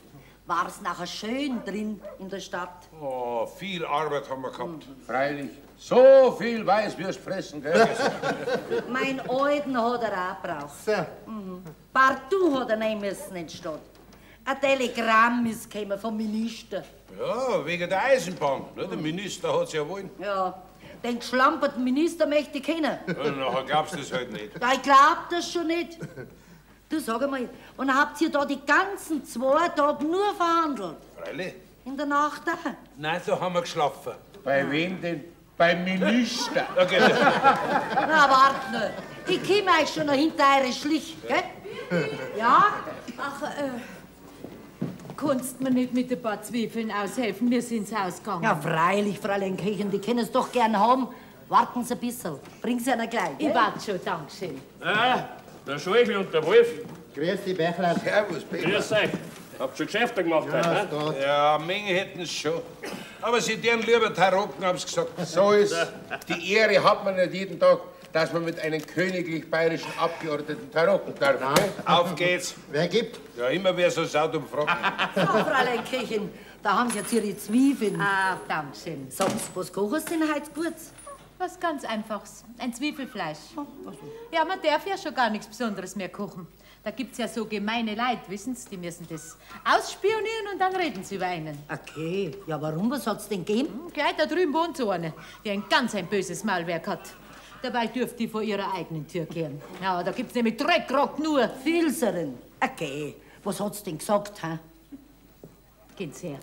war's nachher schön drin in der Stadt? Oh, viel Arbeit haben wir gehabt. Freilich. So viel Weißwürst fressen, gell? Mein Alten hat er auch gebraucht. So. Partout hat er nehmen müssen in die Stadt. Ein Telegramm ist gekommen vom Minister. Ja, wegen der Eisenbahn. Ne? Der Minister hat's ja wollen. Ja, den geschlamperten Minister möchte ich kennen. Ja, nachher glaubst du das halt nicht. Ja, ich glaub das schon nicht. Du, sag einmal, und habt ihr da die ganzen 2 Tage nur verhandelt? Freilich. In der Nacht auch? Nein, da haben wir geschlafen. Bei wem denn? Beim Minister. Okay. Na, wart nur. Ich komm euch schon noch hinter eure Schlich, gell? Ja? Ach, kannst mir nicht mit ein paar Zwiefeln aushelfen? Wir sind's ausgegangen. Ja, freilich, Fräulein Kirchen, die können es doch gern haben. Warten Sie ein bisschen. Bring sie einer gleich. Ich warte schon, Dankeschön. Der Scheuchel und der Wolf. Grüß dich, Bächlein. Servus, Peter. Grüß euch. Habt schon Geschäfte gemacht heute, ne? Ja, eine Menge hätten es schon. Aber sie deren lieber Tarocken, haben sie gesagt. So ist die Ehre hat man nicht jeden Tag, dass man mit einem königlich-bayerischen Abgeordneten tarocken darf. Ne? Auf geht's. Wer gibt? Ja, immer wer so saut und fragt. So, Fräulein Kirchen, da haben Sie jetzt Ihre Zwiebeln. Ah, Dankeschön. Sonst, was kochen Sie denn heute gut? Was ganz Einfaches. Ein Zwiebelfleisch. Ja, man darf ja schon gar nichts Besonderes mehr kochen. Da gibt's ja so gemeine Leute, wissen Sie, die müssen das ausspionieren und dann reden sie über einen. Okay, ja, warum? Was hat's denn gegeben? Gleich da drüben wohnt so eine, die ein ganz böses Maulwerk hat. Dabei dürft die vor ihrer eigenen Tür kehren. Ja, da gibt's nämlich Dreckrock nur. Filzerin. Okay, was hat's denn gesagt, hä? Gehen Sie her.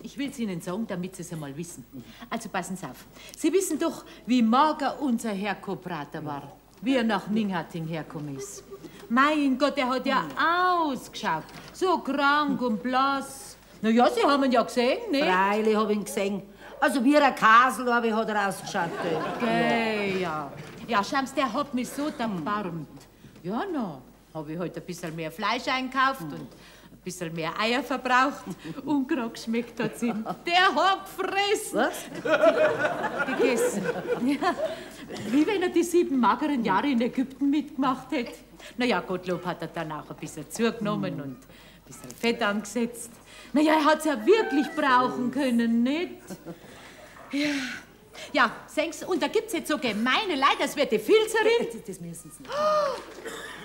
Ich will's Ihnen sagen, damit Sie es einmal wissen. Also passen Sie auf. Sie wissen doch, wie mager unser Herr Koprater war, wie er nach Ninghating hergekommen ist. Mein Gott, der hat ja ausgeschaut. So krank und blass. Na ja, Sie haben ihn ja gesehen, ne? Freilich hab ich ihn gesehen. Also wie ein Kasel hat er ausgeschaut. Okay, ja. Ja, schauen Sie, der hat mich so erbarmt. Ja, na, habe ich heute ein bisschen mehr Fleisch einkauft und ein bisschen mehr Eier verbraucht. Und gerade geschmeckt hat's ihm. Der hat gefressen. Was? Gegessen. Ja. Wie wenn er die 7 mageren Jahre in Ägypten mitgemacht hätte. Na ja, Gottlob hat er dann auch ein bisschen zugenommen und ein bisschen Fett angesetzt. Na ja, er hat's ja wirklich brauchen können, nicht? Ja. Ja, sehen Sie, und da gibt's jetzt so gemeine Leute, das wird die Filzerin. Das müssen Sie nicht. Oh,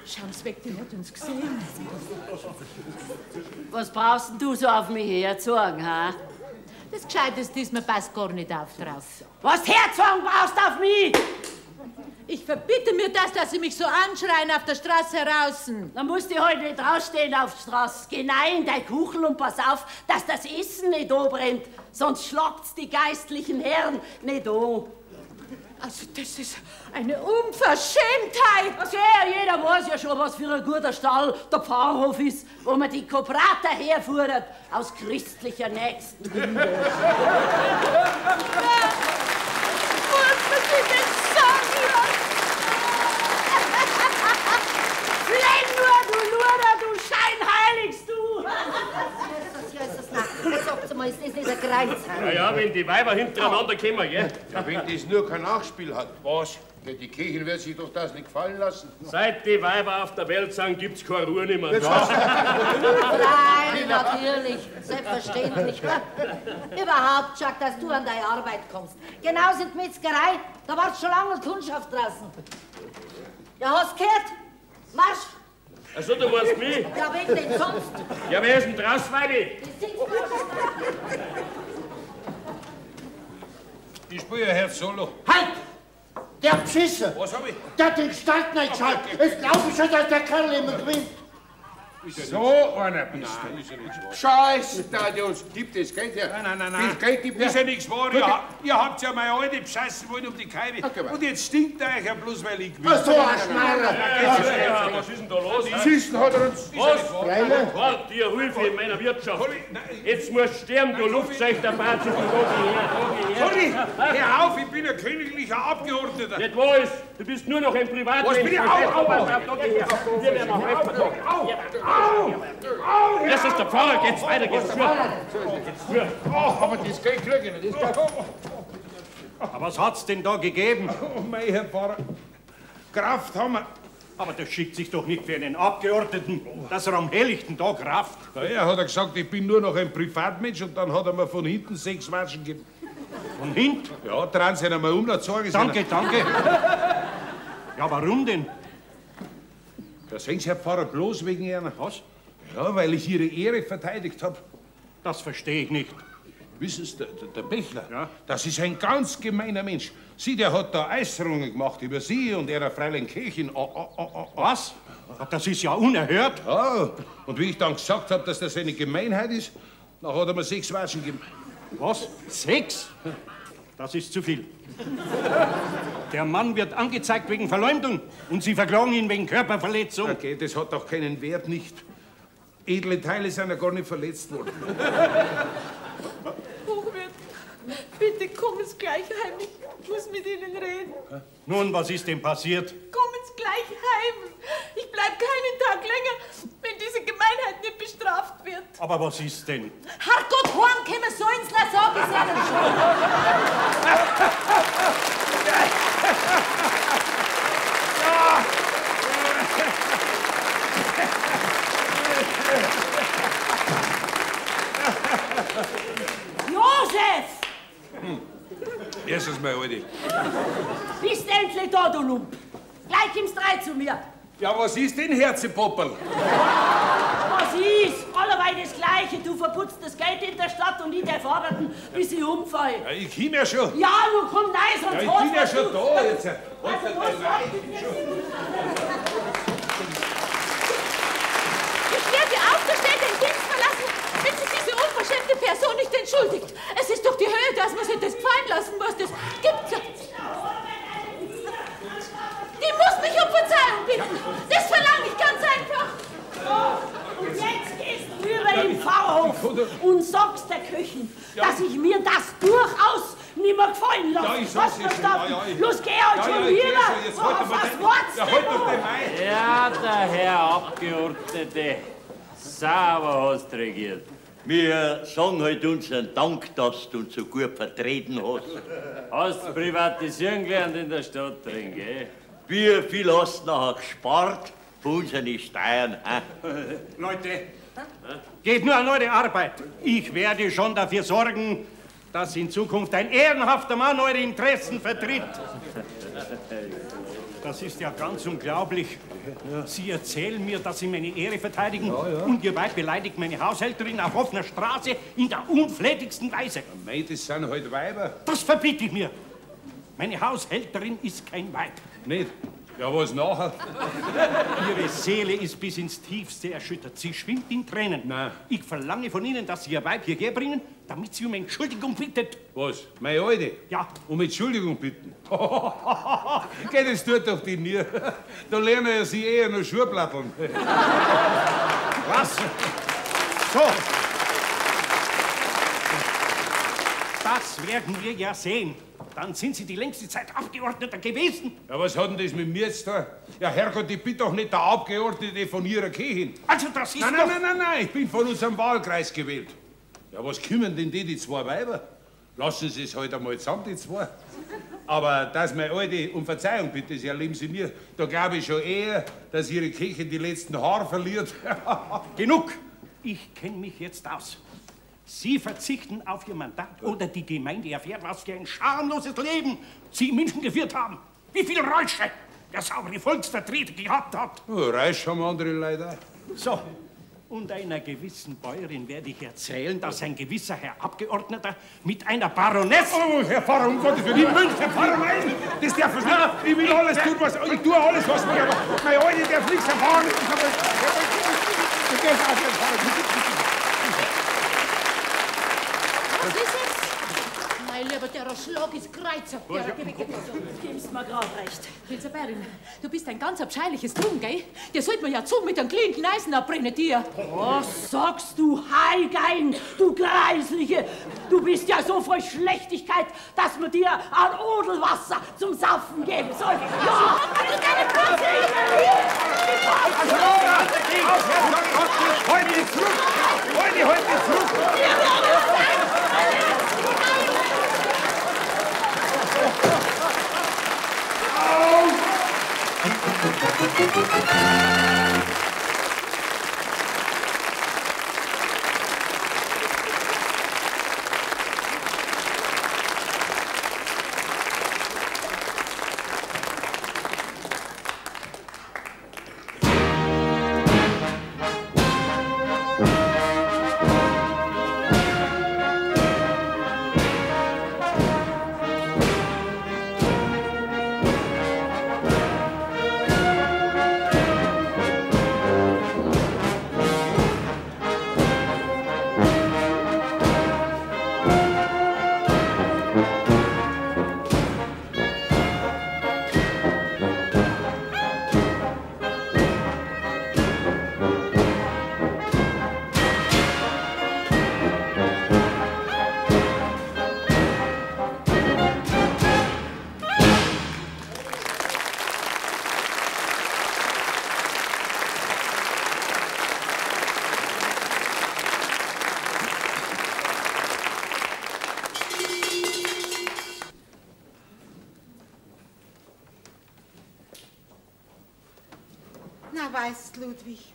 schauen Sie weg, die hat uns gesehen. Was brauchst denn du so auf mich herzogen, ha? Das Gescheiteste ist, man passt gar nicht auf drauf. Was herzogen brauchst auf mich? Ich verbitte mir das, dass Sie mich so anschreien auf der Straße draußen. Dann musst du heute nicht rausstehen auf der Straße. Geh rein in dein Kuchel und pass auf, dass das Essen nicht anbrennt. Sonst schlagt's die geistlichen Herren nicht an. Also das ist eine Unverschämtheit. Also ja, jeder weiß ja schon, was für ein guter Stall der Pfarrhof ist, wo man die Koprater herfuhrt aus christlicher Nächstenliebe. Flenn nur, du Luder, du Scheinheiligst, du! Sagt mal, ist das nicht ein Kreuz? Na ja, wenn die Weiber hintereinander kommen, gell? Ja, wenn das nur kein Nachspiel hat. Was? Ja, die Kirche wird sich doch das nicht gefallen lassen. Seit die Weiber auf der Welt sind, gibt's keine Ruhe mehr. Nein, natürlich. Selbstverständlich. Überhaupt, Jacques, dass du an deine Arbeit kommst. Genauso in die Metzgerei, da warst schon lange Kundschaft draußen. Ja, hast gehört? Marsch! Also, du warst mich? Ja, wen denn sonst? Ja, wer ist denn draußen, Weibi? Ich spüre Herz Solo. Halt! Der hat beschissen! Was hab ich? Der hat den Gestalt nicht geschaltet. Jetzt glaube ich schon, dass der Kerl immer gewinnt. So einer bist du. Scheiße, Tadeusz, gib das Geld her. Nein. Das Geld gibt Das ist her. ja nichts wahr. Ihr habt ja meine alte beschissen wollen um die Keibe. Und jetzt stinkt er euch ja bloß, weil ich gewinne. So ein Schmarrer. Ja, was ist denn da los? Schießen hat er uns. Was? Halt dir Hilfe in meiner Wirtschaft. Jetzt musst du sterben, du Luftschächter, Bazi, du Sorry, hör auf, ich bin ein königlicher Abgeordneter. Nicht wahr ist, du bist nur noch ein Privatmensch. Was bin ich? Au! Das ist der Pfarrer, geht's weiter, geht's für. Aber das Geld krieg ich nicht. Aber was hat's denn da gegeben? Oh, mein Herr Pfarrer, Kraft haben wir. Aber das schickt sich doch nicht für einen Abgeordneten, dass er am helllichten Tag Kraft. Ja, hat er gesagt, ich bin nur noch ein Privatmensch und dann hat er mir von hinten 6 Watschen gegeben. Von hinten? Ja, drehen Sie ihn mal um, dann zeigen Sie Danke, danke. Ja, warum denn? Da sehen Sie, Herr Pfarrer, bloß wegen einer. Was? Ja, weil ich Ihre Ehre verteidigt habe. Das verstehe ich nicht. Wissen Sie, der Bächler, ja? Das ist ein ganz gemeiner Mensch. Sie, der hat da Äußerungen gemacht über Sie und Ihrer Fräulein Kirchen. Was? Das ist ja unerhört. Ja, und wie ich dann gesagt habe, dass das eine Gemeinheit ist, dann hat er mir 6 Watschen gegeben. Was? 6? Das ist zu viel. Der Mann wird angezeigt wegen Verleumdung und Sie verklagen ihn wegen Körperverletzung. Okay, das hat doch keinen Wert, nicht? Edle Teile sind ja gar nicht verletzt worden. Hochwirt, bitte kommen Sie gleich heim. Ich muss mit Ihnen reden. Nun, was ist denn passiert? Kommen Sie gleich heim. Ich bleib keinen Tag länger, wenn diese Gemeinheit nicht bestraft wird. Aber was ist denn? Herrgott, heim kommen sollen's, na sag ich's Ihnen schon. Josef! Erstens mal, Alte. Bist endlich da, du Lump? Gleich kommst drei zu mir. Ja, was ist denn, Herzepopperl? Was ist? Allerweil das Gleiche. Du verputzt das Geld in der Stadt und ich darf arbeiten, bis ich umfall. Ja, ich komm ja schon. Ja, nun komm rein, sonst Ja, ich bin ja schon da jetzt. Ich werde aufgestellt den Dienst verlassen, wenn sich diese unverschämte Person nicht entschuldigt. Es ist doch die Höhe, dass man sich das gefallen lassen muss. Das gibt's ja. Die muss mich um Verzeihung bitten. Das verlange ich ganz einfach. Und jetzt gehst du rüber in den Pfarrhof und sagst der Köchin, dass ich mir das durchaus nicht mehr gefallen lasse. Ja, ich sag's dir schon. Ja. Los, geh halt schon ich wieder. geh schon. Jetzt halt doch Was wart's ja, denn halt doch noch? den Mai. Ja, der Herr Abgeordnete, sauber hast du regiert. Wir sagen halt unseren Dank, dass du uns so gut vertreten hast. Hast du privatisieren gelernt in der Stadt drin, gell? Wie viel hast du nachher gespart von unseren Steuern? Leute, geht nur an eure Arbeit. Ich werde schon dafür sorgen, dass in Zukunft ein ehrenhafter Mann eure Interessen vertritt. Das ist ja ganz unglaublich. Sie erzählen mir, dass Sie meine Ehre verteidigen und Ihr Weib beleidigt meine Haushälterin auf offener Straße in der unflätigsten Weise. Mei, das sind halt Weiber. Das verbiete ich mir. Meine Haushälterin ist kein Weib. Nicht? Ja, was nachher? Ihre Seele ist bis ins Tiefste erschüttert. Sie schwimmt in Tränen. Nein. Ich verlange von Ihnen, dass Sie Ihr Weib hierher bringen, damit sie um Entschuldigung bittet. Was? Meine Alte? Ja. Um Entschuldigung bitten? Geh, das tut doch die nie. Da lernen ja Sie eher nur Schuhplatteln. Was? So. Das werden wir ja sehen. Dann sind Sie die längste Zeit Abgeordneter gewesen. Ja, was hat denn das mit mir jetzt da? Ja, Herrgott, ich bin doch nicht der Abgeordnete von Ihrer Kirche. Also das ist Nein, ich bin von unserem Wahlkreis gewählt. Ja, was kümmern denn die zwei Weiber? Lassen Sie es halt einmal zusammen, die zwei. Aber dass meine Alte um Verzeihung bitte, Sie erleben Sie mir, da glaube ich schon eher, dass Ihre Kirche die letzten Haare verliert. Genug! Ich kenne mich jetzt aus. Sie verzichten auf Ihr Mandat oder die Gemeinde erfährt, was für ein schamloses Leben Sie Menschen geführt haben. Wie viel Räusche der saubere Volksvertreter gehabt hat. Oh, Räusche haben andere Leute auch. So, und einer gewissen Bäuerin werde ich erzählen, dass ein gewisser Herr Abgeordneter mit einer Baroness... Oh, Herr Pfarrer, um Gottes Willen, in München, Herr Pfarrer, nein! Das darf ich nicht. Ich will alles tun, was... Ich tue alles, was mir... Aber meine Alte darf nichts erfahren. Ich darf auch nicht erfahren. Was ist jetzt? Mein Lieber, der Schlag ist Kreuzer. Gib's mir grad recht. Elisabeth, du bist ein ganz abscheuliches Ding, gell? Der sollte mir ja zu mit einem glühenden Eisen abbrennen, dir. Was sagst du, Heigein, du Greisliche? Du bist ja so voll Schlechtigkeit, dass man dir ein Odelwasser zum Saufen geben soll. Ja, du deine Katze! Halt dich zurück! Halt dich zurück! Weißt, Ludwig,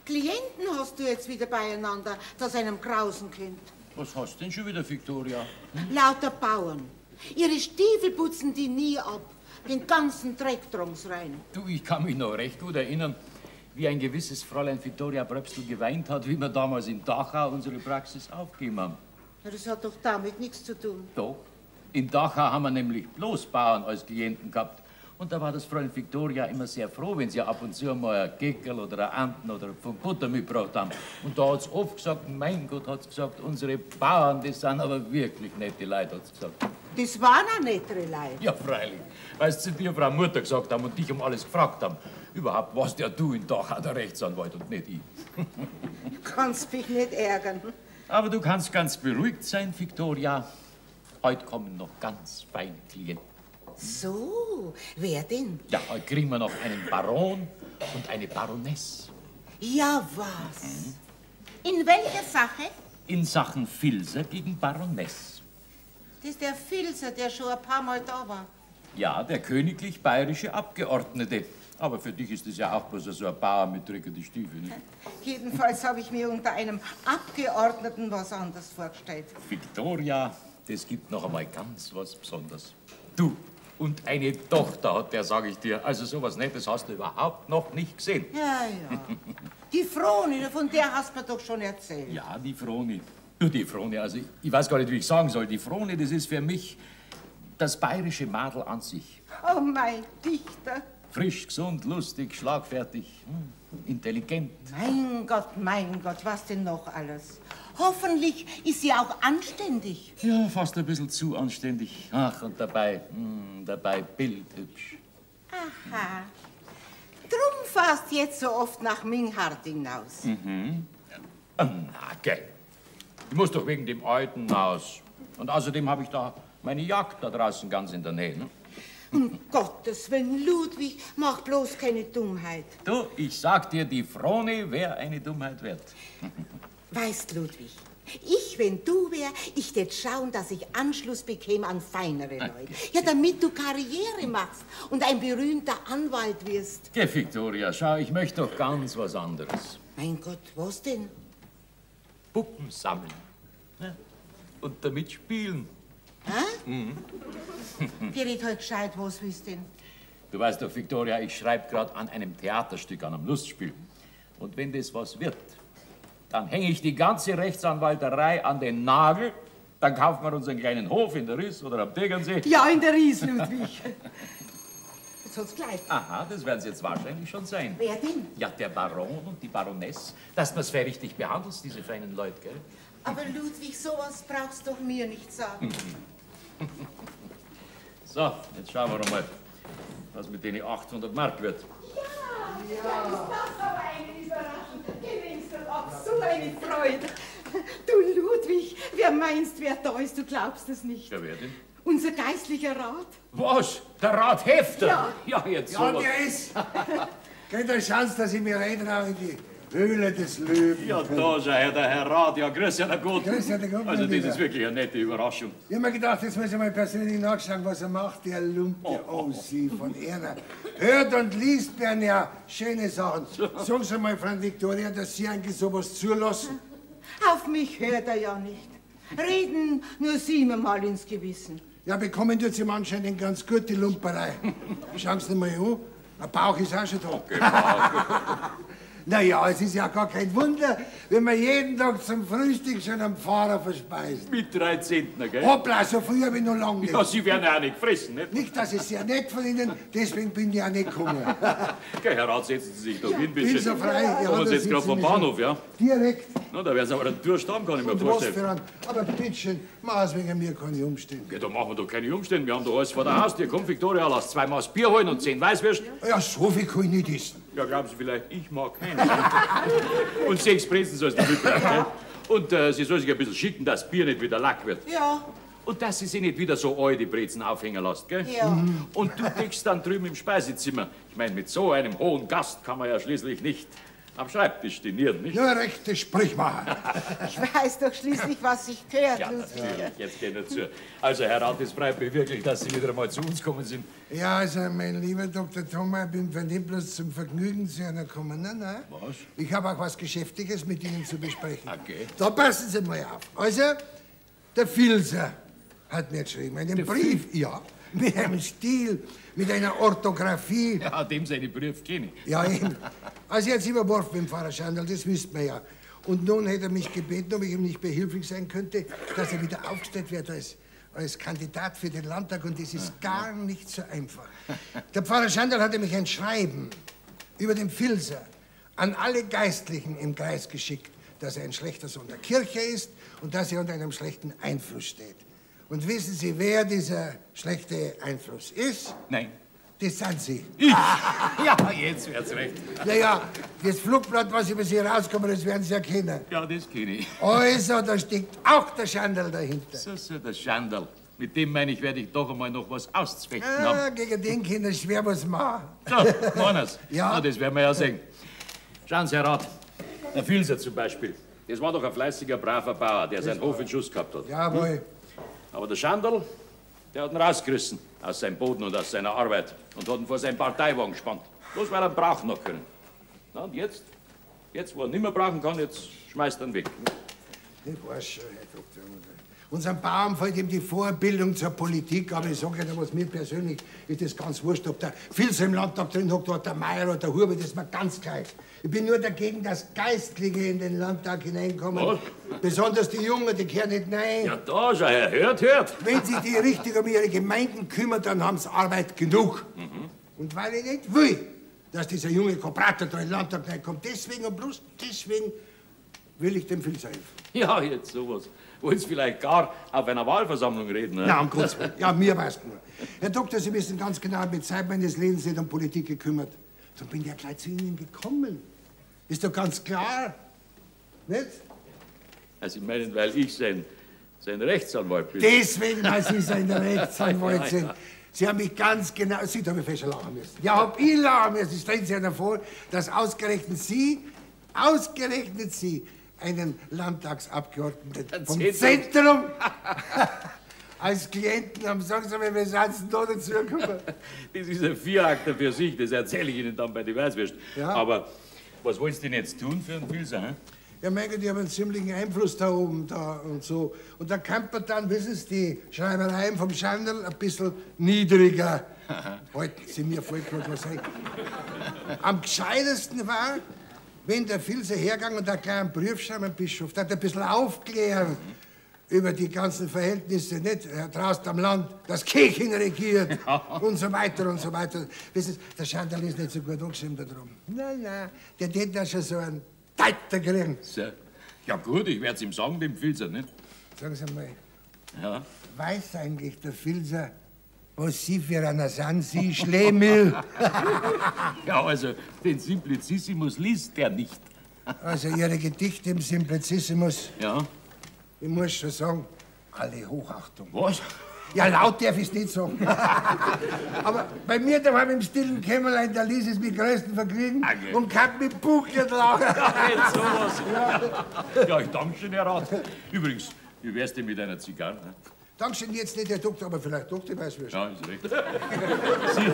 Klienten hast du jetzt wieder beieinander, das einem grausen klingt. Was hast du denn schon wieder, Viktoria? Lauter Bauern. Ihre Stiefel putzen die nie ab. Den ganzen Dreck drungs rein. Du, ich kann mich noch recht gut erinnern, wie ein gewisses Fräulein Viktoria Bröpsel geweint hat, wie wir damals in Dachau unsere Praxis aufgegeben haben. Ja, das hat doch damit nichts zu tun. Doch. In Dachau haben wir nämlich bloß Bauern als Klienten gehabt. Und da war das Fräulein Viktoria immer sehr froh, wenn sie ab und zu mal ein Geckerl oder ein Anten oder von Butter mitgebracht haben. Und da hat sie oft gesagt, mein Gott, hat sie gesagt, unsere Bauern, das sind aber wirklich nette Leute, hat sie gesagt. Das waren auch nettere Leute. Ja, freilich. Weil sie zu dir, Frau Mutter, gesagt haben und dich um alles gefragt haben. Überhaupt warst ja du in Dachau der Rechtsanwalt und nicht ich. Du kannst mich nicht ärgern. Aber du kannst ganz beruhigt sein, Viktoria. Heute kommen noch ganz feine Klienten. So, wer denn? Ja, heute kriegen wir noch einen Baron und eine Baroness. Ja, was? In welcher Sache? In Sachen Filser gegen Baroness. Das ist der Filzer, der schon ein paar Mal da war. Ja, der königlich-bayerische Abgeordnete. Aber für dich ist das ja auch bloß so ein Bauer mit drückenden Stiefeln. Nicht? Jedenfalls habe ich mir unter einem Abgeordneten was anderes vorgestellt. Viktoria, das gibt noch einmal ganz was Besonderes. Du und eine Tochter hat der, sage ich dir. Also sowas Nettes hast du überhaupt noch nicht gesehen. Ja, ja. Die Froni, von der hast du mir doch schon erzählt. Ja, die Froni. Du, die Froni, also ich weiß gar nicht, wie ich sagen soll. Die Froni, das ist für mich das bayerische Madel an sich. Oh, mein Dichter. Frisch, gesund, lustig, schlagfertig, intelligent. Mein Gott, was denn noch alles? Hoffentlich ist sie auch anständig. Ja, fast ein bisschen zu anständig. Ach, und dabei bildhübsch. Aha. Drum fährst jetzt so oft nach Minghard hinaus. Mhm. Na, gell. Ich muss doch wegen dem alten Haus. Und außerdem habe ich da meine Jagd da draußen ganz in der Nähe. Ne? Um Gottes Willen, Ludwig, mach bloß keine Dummheit. Du, ich sag dir, die Froni wäre eine Dummheit wert. Weißt, Ludwig, ich wenn du wär, ich tät schauen, dass ich Anschluss bekäme an feinere Leute. Ja, damit du Karriere machst und ein berühmter Anwalt wirst. Geh, Victoria, schau, ich möchte doch ganz was anderes. Mein Gott, was denn? Puppen sammeln. Ja. Und damit spielen. Hä? Mhm. Dir red halt gescheit, was willst denn? Du weißt doch, Victoria, ich schreibe gerade an einem Theaterstück, an einem Lustspiel. Und wenn das was wird, dann hänge ich die ganze Rechtsanwalterei an den Nagel, dann kaufen wir uns einen kleinen Hof in der Riss oder am Tegernsee. Ja, in der Riss, Ludwig. Jetzt hat's gleich. Aha, das werden sie jetzt wahrscheinlich schon sein. Wer denn? Ja, der Baron und die Baroness, dass du das richtig behandelst, diese feinen Leute, gell? Aber Ludwig, sowas brauchst doch mir nicht sagen. So, jetzt schauen wir doch mal, was mit denen 800 Mark wird. Ja, ist das aber eine Überraschung. Gewinnst du auch so eine Freude. Du Ludwig, wer meinst, wer da ist, du glaubst es nicht. Ja, wer denn? Unser geistlicher Rat. Was? Der Rat Hefter? Ja. Ja, jetzt Ja, sowas. der ist. Kennt ihr Chance, dass ich mir reintraue in die Höhle des Löwen? Ja, da schau her, der Herr Rat. Ja, grüß ja, der Gott. Grüß ja, der Gott, Also, mein das Lieber. ist wirklich eine nette Überraschung. Ich hab mir gedacht, jetzt muss ich mal persönlich nachschauen, was er macht, der Lumpe OC von Erna. Hört und liest werden ja schöne Sachen. Sagen Sie mal, Frau Victoria, dass Sie eigentlich sowas zulassen? Auf mich hört er ja nicht. Reden nur Sie mir mal ins Gewissen. Ja, bekommen tut Sie anscheinend ganz gut, die Lumperei. Schauen Sie mal an, ein Bauch ist auch schon da. Naja, es ist ja gar kein Wunder, wenn man jeden Tag zum Frühstück schon am Pfarrer verspeist. Mit 3 Zentner, gell? Hoppla, so früh habe ich noch lange nicht. Ja, Sie werden ja auch nicht gefressen, nicht? Nicht, das ist sehr nett von Ihnen, deswegen bin ich auch nicht gekommen. Gell, Herr Rat, setzen Sie sich doch hin, bitte. bin so frei. Ja, Kommen da Sie jetzt gerade sitzen vom wir schon. Bahnhof, ja? Direkt. Na, da werden Sie aber einen Durst haben, kann ich mir Und was vorstellen. für ein... Aber bitteschön, Maß wegen mir kann ich umstehen. Ja, da machen wir doch keine Umstände. Wir haben doch alles vor der Haustür. Komm, Victoria, lass 2 Maß Bier holen und 10 Weißwürste. Ja, so viel kann ich nicht essen. Ja, glauben Sie vielleicht, ich mag keinen. Und 6 Brezen soll es die mitbringen, gell? Und sie soll sich ein bisschen schicken, dass das Bier nicht wieder lack wird. Ja. Und dass sie sich nicht wieder so alte Brezen aufhängen lässt, gell? Ja. Und du deckst dann drüben im Speisezimmer. Ich meine, mit so einem hohen Gast kann man ja schließlich nicht am Schreibtisch dinieren, nicht? Ja, rechte Sprichmacher. Ich weiß doch schließlich, was sich gehört, Ja, Ludwig. natürlich, jetzt geht er zu. Also, Herr Rat, es freut mich wirklich, dass Sie wieder einmal zu uns gekommen sind. Ja, also, mein lieber Dr. Thoma, ich bin nicht bloß zum Vergnügen zu einer gekommen. Nein, nein. Was? Ich habe auch was Geschäftiges mit Ihnen zu besprechen. Okay. Da passen Sie mal auf. Also, der Filzer hat mir geschrieben, einen Brief, ja, mit einem Stil, mit einer Orthographie. Ja, dem seine Brief kenne ich. Ja, eben. Also, jetzt überworfen mit dem Pfarrer Schandl, das wisst man ja. Und nun hätte er mich gebeten, ob ich ihm nicht behilflich sein könnte, dass er wieder aufgestellt wird als Kandidat für den Landtag. Und das ist gar nicht so einfach. Der Pfarrer Schandl hatte mich ein Schreiben über den Filzer an alle Geistlichen im Kreis geschickt, dass er ein schlechter Sohn der Kirche ist und dass er unter einem schlechten Einfluss steht. Und wissen Sie, wer dieser schlechte Einfluss ist? Nein. Das sind Sie. Ja, jetzt wird's recht. Naja, das Flugblatt, was über Sie rauskommt, das werden Sie erkennen. Ja, das kenne ich. Also, da steckt auch der Schandl dahinter. So, der Schandl. Mit dem, meine ich, werde ich doch einmal noch was auszufechten Ah, haben. gegen den Kinder schwer was machen. So, meines. Ja. Na, das werden wir ja sehen. Schauen Sie, Herr Rat, der Filzer zum Beispiel. Das war doch ein fleißiger, braver Bauer, der seinen Hof in Schuss gehabt hat. Jawohl. Aber der Schandl, der hat ihn rausgerissen aus seinem Boden und aus seiner Arbeit und hat ihn vor seinen Parteiwagen gespannt. Bloß weil er ihn brauchen noch können. Na, und jetzt, wo er ihn nicht mehr brauchen kann, jetzt schmeißt er ihn weg. Ich weiß schon, Herr Doktor. Unseren Bauern fällt ihm die Vorbildung zur Politik, aber ich sage Ihnen, was mir persönlich ist das ganz wurscht, ob der Filzer im Landtag drin hockt oder der Meier oder der Huber, das ist mir ganz gleich. Ich bin nur dagegen, dass Geistliche in den Landtag hineinkommen. Was? Besonders die Jungen, die kehren nicht rein. Ja, da schau her, hört. Wenn sich die richtig um ihre Gemeinden kümmern, dann haben sie Arbeit genug. Und weil ich nicht will, dass dieser junge Koprater da in den Landtag reinkommt, deswegen und bloß deswegen will ich dem Filzer helfen. Ja, jetzt sowas. Wollen Sie vielleicht gar auf einer Wahlversammlung reden? Ne? Na, um Gottes Willen. Ja, mir weiß nur. Herr Doktor, Sie wissen ganz genau, mit Zeit meines Lebens nicht um Politik gekümmert. So bin ich ja gleich zu Ihnen gekommen. Ist doch ganz klar. Nicht? Also, ich meine, weil ich sein Rechtsanwalt bin. Deswegen, weil Sie sein Rechtsanwalt Ja, sind. ja. Sie haben mich ganz genau... Sie haben mich fest lachen müssen. Ja, hab ich lachen müssen. Stellen Sie sich vor, dass ausgerechnet Sie einen Landtagsabgeordneten vom Zentrum. Zentrum als Klienten haben. Sagen Sie mir, wie sind Sie da dazugekommen? Das ist ein Vierakter für sich, das erzähle ich Ihnen dann bei der Weißwürst. Ja. Aber was wollen Sie denn jetzt tun für einen Pilser? Hm? Ja, mein Gott, die haben einen ziemlichen Einfluss da oben da und so. Und da kann man dann, wissen Sie, die Schreibereien vom Schandl ein bisschen niedriger halten. Sie mir voll gut was sagen. Am gescheitesten war, wenn der Filzer hergegangen und da gleich einen Brief schreiben, ein Bischof, der hat ein bisschen aufklären über die ganzen Verhältnisse, nicht draußen am Land, das Kirchen regiert und so weiter und so weiter. Wissen Sie, der Schandl ist nicht so gut angeschrieben da drum. Nein, der hätte da schon so einen Teiter kriegen. So. Ja gut, ich werde es ihm sagen, dem Filzer, nicht? Sagen Sie mal, Ja. weiß eigentlich der Filzer, was Sie für einer sind, Sie Schlemihl? Ja, also, den Simplicissimus liest der nicht. Also Ihre Gedichte im Simplicissimus. Ja. Ich muss schon sagen, alle Hochachtung. Was? Ja, laut darf ich es nicht sagen. Aber bei mir daheim im stillen Kämmerlein, da ließ es mich größten Vergnügen und kann mit Buchlet lachen. Jetzt sowas. Ja, ich danke schön, Herr Rat. Übrigens, wie wär's denn mit einer Zigarre? Ne? Dankeschön, jetzt nicht der Doktor, aber vielleicht doch die Weißwürste. Ja, ist recht. Sie,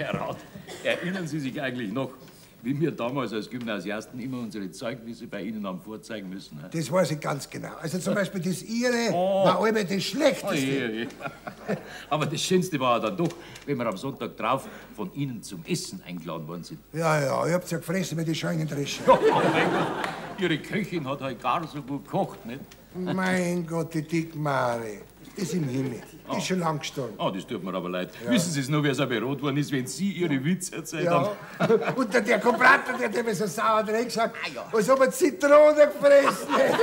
Herr Rat, erinnern Sie sich eigentlich noch, wie wir damals als Gymnasiasten immer unsere Zeugnisse bei Ihnen haben vorzeigen müssen? Ne? Das weiß ich ganz genau. Also zum Beispiel das Ihre war immer das Schlechteste. Oje. Aber das Schönste war dann doch, wenn wir am Sonntag drauf von Ihnen zum Essen eingeladen worden sind. Ja, ihr habt's ja gefressen mit den Scheunendreschen. Oh mein Gott, Ihre Köchin hat halt gar so gut gekocht, nicht? Mein Gott, die Dickmare. Ist im Himmel. Die ist schon lang gestorben. Oh, das tut mir aber leid. Ja. Wissen Sie es noch, wer so berot worden ist, wenn Sie Ihre Witze erzählt haben? Ja. Und der Komprator, der hat mir so sauer drin gesagt, als ob er Zitrone gefressen hätte.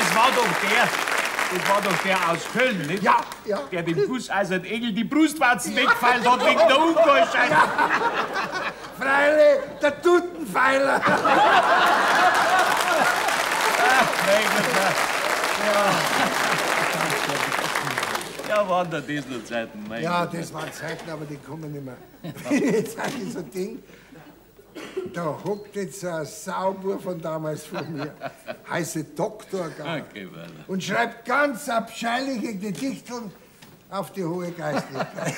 Das war doch der aus Köln, nicht? Ja. Der dem Gusseisernen Engel die Brustwarzen weggefeilt hat wegen der Ungeheuschheit. Freile, der Tutenpfeiler. Ja, waren da das noch Zeiten, mein Ja, Gott. das waren Zeiten, aber die kommen nicht mehr. Jetzt sag ich so ein Ding. Da hockt jetzt so ein Sauber von damals von mir, heiße Doktor gar, Okay, weiter. und schreibt ganz abscheuliche Gedichte auf die hohe Geistlichkeit.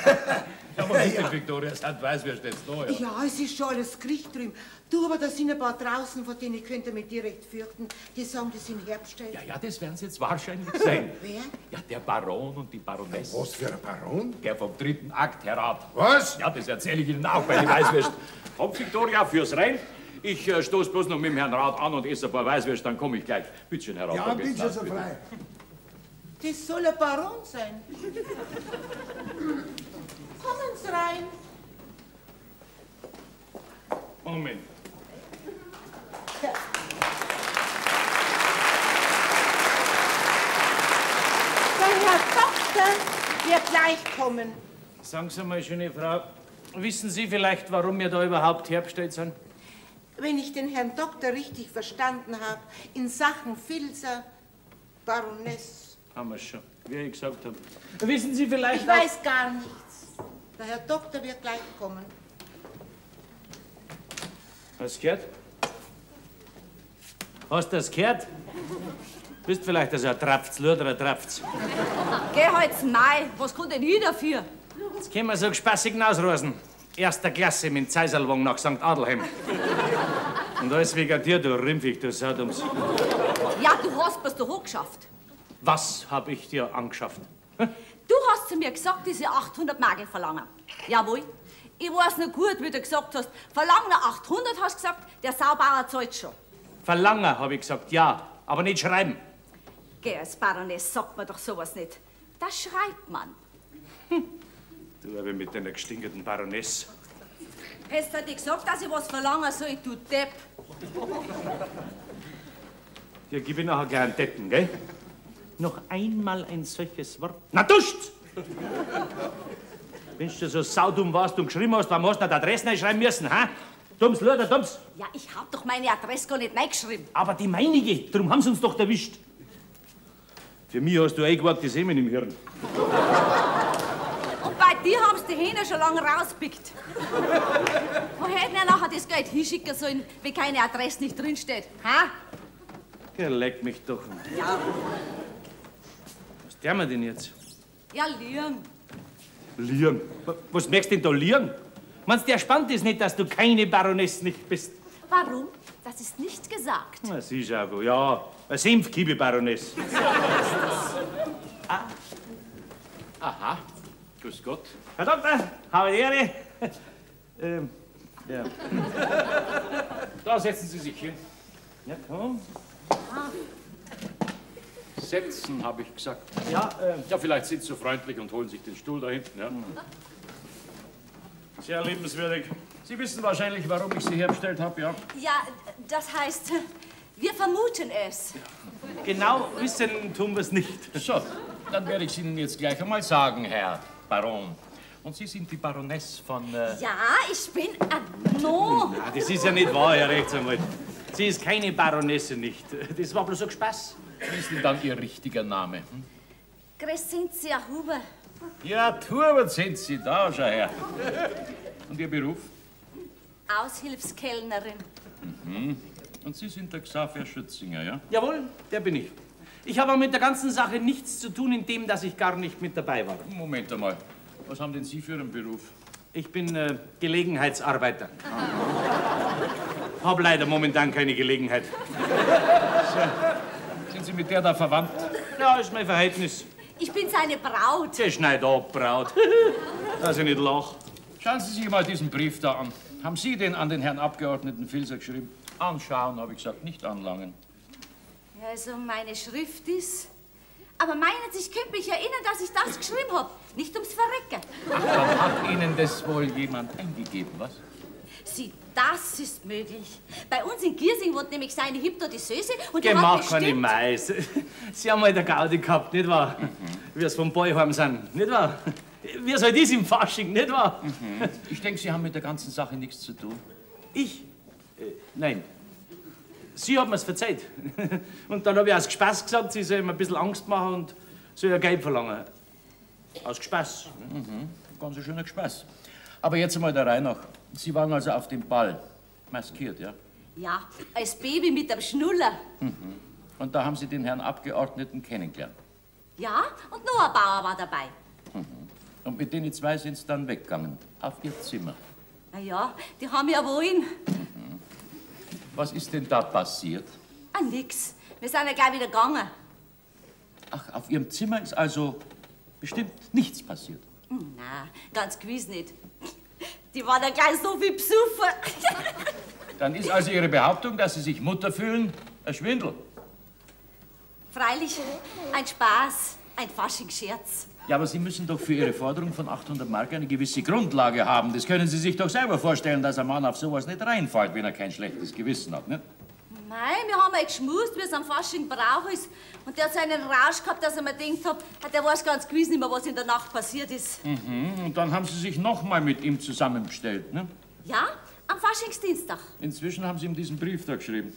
Ja, aber bitte, Viktoria, es hat Weißwürst jetzt da, ja. Ja, es ist schon alles Gericht drüben. Du, aber da sind ein paar draußen, von denen ich könnte mit dir recht fürchten. Die sagen, die sind Herbststellen. Ja, das werden Sie jetzt wahrscheinlich sein. Wer? Ja, der Baron und die Baronesse. Was für ein Baron? Der vom 3. Akt, Herr Rat. Was? Ja, das erzähle ich Ihnen auch bei den Weißwürsten. Kommt, Viktoria, fürs Rein. Ich stoße bloß noch mit dem Herrn Rat an und esse ein paar Weißwürste, dann komme ich gleich. Bitte schön, Herr Rat. Ja, dann geht's bin schon los, so bitte. frei. Das soll ein Baron sein. Kommen Sie rein. Moment. Der Herr Doktor wird gleich kommen. Sagen Sie mal, schöne Frau, wissen Sie vielleicht, warum wir da überhaupt hergestellt sind? Wenn ich den Herrn Doktor richtig verstanden habe, in Sachen Filzer, Baroness. Haben wir schon, wie ich gesagt habe. Wissen Sie vielleicht Ich weiß gar nichts. Der Herr Doktor wird gleich kommen. Hast du gehört? Hast du das gehört? Bist vielleicht so ein Trapfz, oder ein Trapfz. Geh halt's Mai, was kann denn ich dafür? Jetzt können wir so spaßig ausreisen. Erster Klasse mit dem Zeisalwagen nach St. Adelheim. Und alles wegen dir, du Rimpfig, du Sadums. Ja, du hast mir's doch angeschafft. Was hab ich dir angeschafft? Du hast zu mir gesagt, diese 800 Magel verlangen. Jawohl. Ich weiß noch gut, wie du gesagt hast. Verlangen 800, hast du gesagt, der Saubauer zahlt schon. Verlangen, habe ich gesagt, ja, aber nicht schreiben. Geh, als Baroness sagt man doch sowas nicht. Das schreibt man. Du aber mit deiner gestinkenden Baroness. Hast du dir gesagt, dass ich was verlangen soll, du Depp? Dir gib ich nachher gleich einen Deppen, gell? Noch einmal ein solches Wort. Na, duscht! Wenn du so saudumm warst und geschrieben hast, warum hast du nicht die Adresse reinschreiben müssen, ha? Dumms, Luder, dumms. Ja, ich hab doch meine Adresse gar nicht reingeschrieben. Aber die meinige, darum haben sie uns doch erwischt. Für mich hast du eingeworfen, die Semen im Hirn. Und bei dir haben sie die Hähne schon lange rauspickt. Wo hätten wir nachher das Geld hinschicken sollen, wenn keine Adresse nicht drinsteht? Ha? Ja, leck mich doch. Ja. Was tun wir denn jetzt? Ja, liegen. Lieren? Was merkst du denn da lieren? Meinst du, der spannt es nicht, dass du keine Baroness nicht bist? Warum? Das ist nicht gesagt. Na, siehst du auch, ja. Eine Senfkiebe-Baroness. Aha. Grüß Gott. Herr Doktor, habe die Ehre. Ja. Da setzen Sie sich hin. Ja, komm. Setzen, habe ich gesagt. Ja, ja, vielleicht sind Sie so freundlich und holen sich den Stuhl da hinten. Ja. Sehr liebenswürdig. Sie wissen wahrscheinlich, warum ich Sie herbestellt habe, ja? Ja, das heißt, wir vermuten es. Genau wissen tun wir es nicht. So, dann werde ich es Ihnen jetzt gleich einmal sagen, Herr Baron. Und Sie sind die Baroness von... Ja, ich bin... no. Na, das ist ja nicht wahr, Herr Rechtsanwalt. Sie ist keine Baronesse nicht. Das war bloß ein Spaß. Wie ist denn dann Ihr richtiger Name? Hm? Crescentia Huber. Ja, Hubert sind Sie da, schau her. Und Ihr Beruf? Aushilfskellnerin. Mhm. Und Sie sind der Xaver Schützinger, ja? Jawohl, der bin ich. Ich habe mit der ganzen Sache nichts zu tun, indem dass ich gar nicht mit dabei war. Moment einmal. Was haben denn Sie für einen Beruf? Ich bin Gelegenheitsarbeiter. Hab leider momentan keine Gelegenheit. So. Sind Sie mit der da verwandt? Ja, ist mein Verhältnis. Ich bin seine Braut. Der schneid ab, Braut. Dass ich nicht lach. Schauen Sie sich mal diesen Brief da an. Haben Sie den an den Herrn Abgeordneten Filzer geschrieben? Anschauen, habe ich gesagt, nicht anlangen. Ja, also meine Schrift ist... Aber meinen Sie, ich könnte mich erinnern, dass ich das geschrieben habe? Nicht ums Verrecken. Ach, dann hat Ihnen das wohl jemand eingegeben, was? Sie, das ist möglich. Bei uns in Giersing wohnt nämlich seine Hypnotiseuse und die Gemach hat keine bestimmt... Mais. Sie haben mal der Gaudi gehabt, nicht wahr? Wie es vom Bäuheim sind, nicht wahr? Wie es halt ist im Fasching, nicht wahr? Ich denke, Sie haben mit der ganzen Sache nichts zu tun. Ich? Nein. Sie haben mir's verzeiht. Und dann habe ich aus Spaß gesagt, sie soll ihm ein bisschen Angst machen und soll ihr Geld verlangen. Aus Spaß. Mhm. Ganz ein schöner Spaß. Aber jetzt einmal der Reihe nach. Sie waren also auf dem Ball. Maskiert, ja? Ja, als Baby mit dem Schnuller. Mhm. Und da haben Sie den Herrn Abgeordneten kennengelernt. Ja, und noch ein Bauer war dabei. Mhm. Und mit denen zwei sind Sie dann weggegangen. Auf Ihr Zimmer. Na ja, die haben ja wohin. Was ist denn da passiert? Ah, nix. Wir sind ja gleich wieder gegangen. Ach, auf Ihrem Zimmer ist also bestimmt nichts passiert. Na, ganz gewiss nicht. Die waren ja gleich so viel besoffen. Dann ist also Ihre Behauptung, dass Sie sich Mutter fühlen, ein Schwindel. Freilich, ein Spaß, ein Faschingsscherz. Ja, aber Sie müssen doch für Ihre Forderung von 800 Mark eine gewisse Grundlage haben. Das können Sie sich doch selber vorstellen, dass ein Mann auf sowas nicht reinfällt, wenn er kein schlechtes Gewissen hat, ne? Nein, wir haben mal geschmust, wie es am Fasching Brauch ist. Und der hat so einen Rausch gehabt, dass er mir gedacht hat, der weiß ganz gewiss nicht mehr, was in der Nacht passiert ist. Mhm. Und dann haben Sie sich noch mal mit ihm zusammengestellt, ne? Ja, am Faschingsdienstag. Inzwischen haben Sie ihm diesen Brief da geschrieben.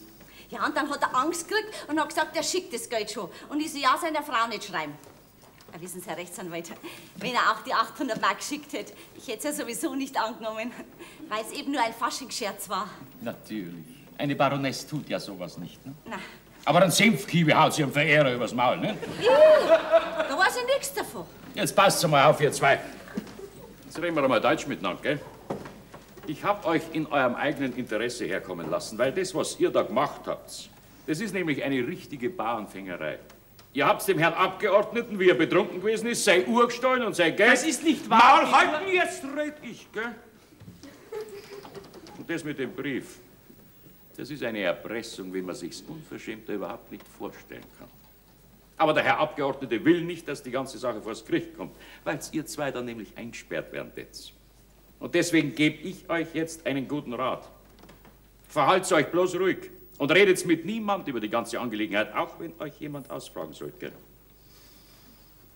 Ja, und dann hat er Angst gekriegt und hat gesagt, er schickt das Geld schon. Und ich so, ja, seiner Frau nicht schreiben. Ja, wissen Sie, Herr Rechtsanwalt, wenn er auch die 800 Mark geschickt hätte, ich hätte es ja sowieso nicht angenommen, weil es eben nur ein Faschingsscherz war. Natürlich. Eine Baroness tut ja sowas nicht, ne? Na. Aber ein Senfkiebe haut Sie einem Verehrer übers Maul, ne? Da weiß ich nichts davon. Jetzt passt mal auf, ihr zwei. Jetzt reden wir doch mal Deutsch miteinander, gell? Ich hab euch in eurem eigenen Interesse herkommen lassen, weil das, was ihr da gemacht habt, das ist nämlich eine richtige Bauernfängerei. Ihr habt dem Herrn Abgeordneten, wie er betrunken gewesen ist, sein Uhr gestohlen und sein Geld... Das ist nicht wahr. Maul halten, jetzt red ich, gell? Und das mit dem Brief, das ist eine Erpressung, wie man sich's unverschämter überhaupt nicht vorstellen kann. Aber der Herr Abgeordnete will nicht, dass die ganze Sache vors Gericht kommt, weil ihr zwei dann nämlich eingesperrt werden jetzt. Und deswegen gebe ich euch jetzt einen guten Rat. Verhaltet euch bloß ruhig und redet mit niemand über die ganze Angelegenheit, auch wenn euch jemand ausfragen sollte, gell?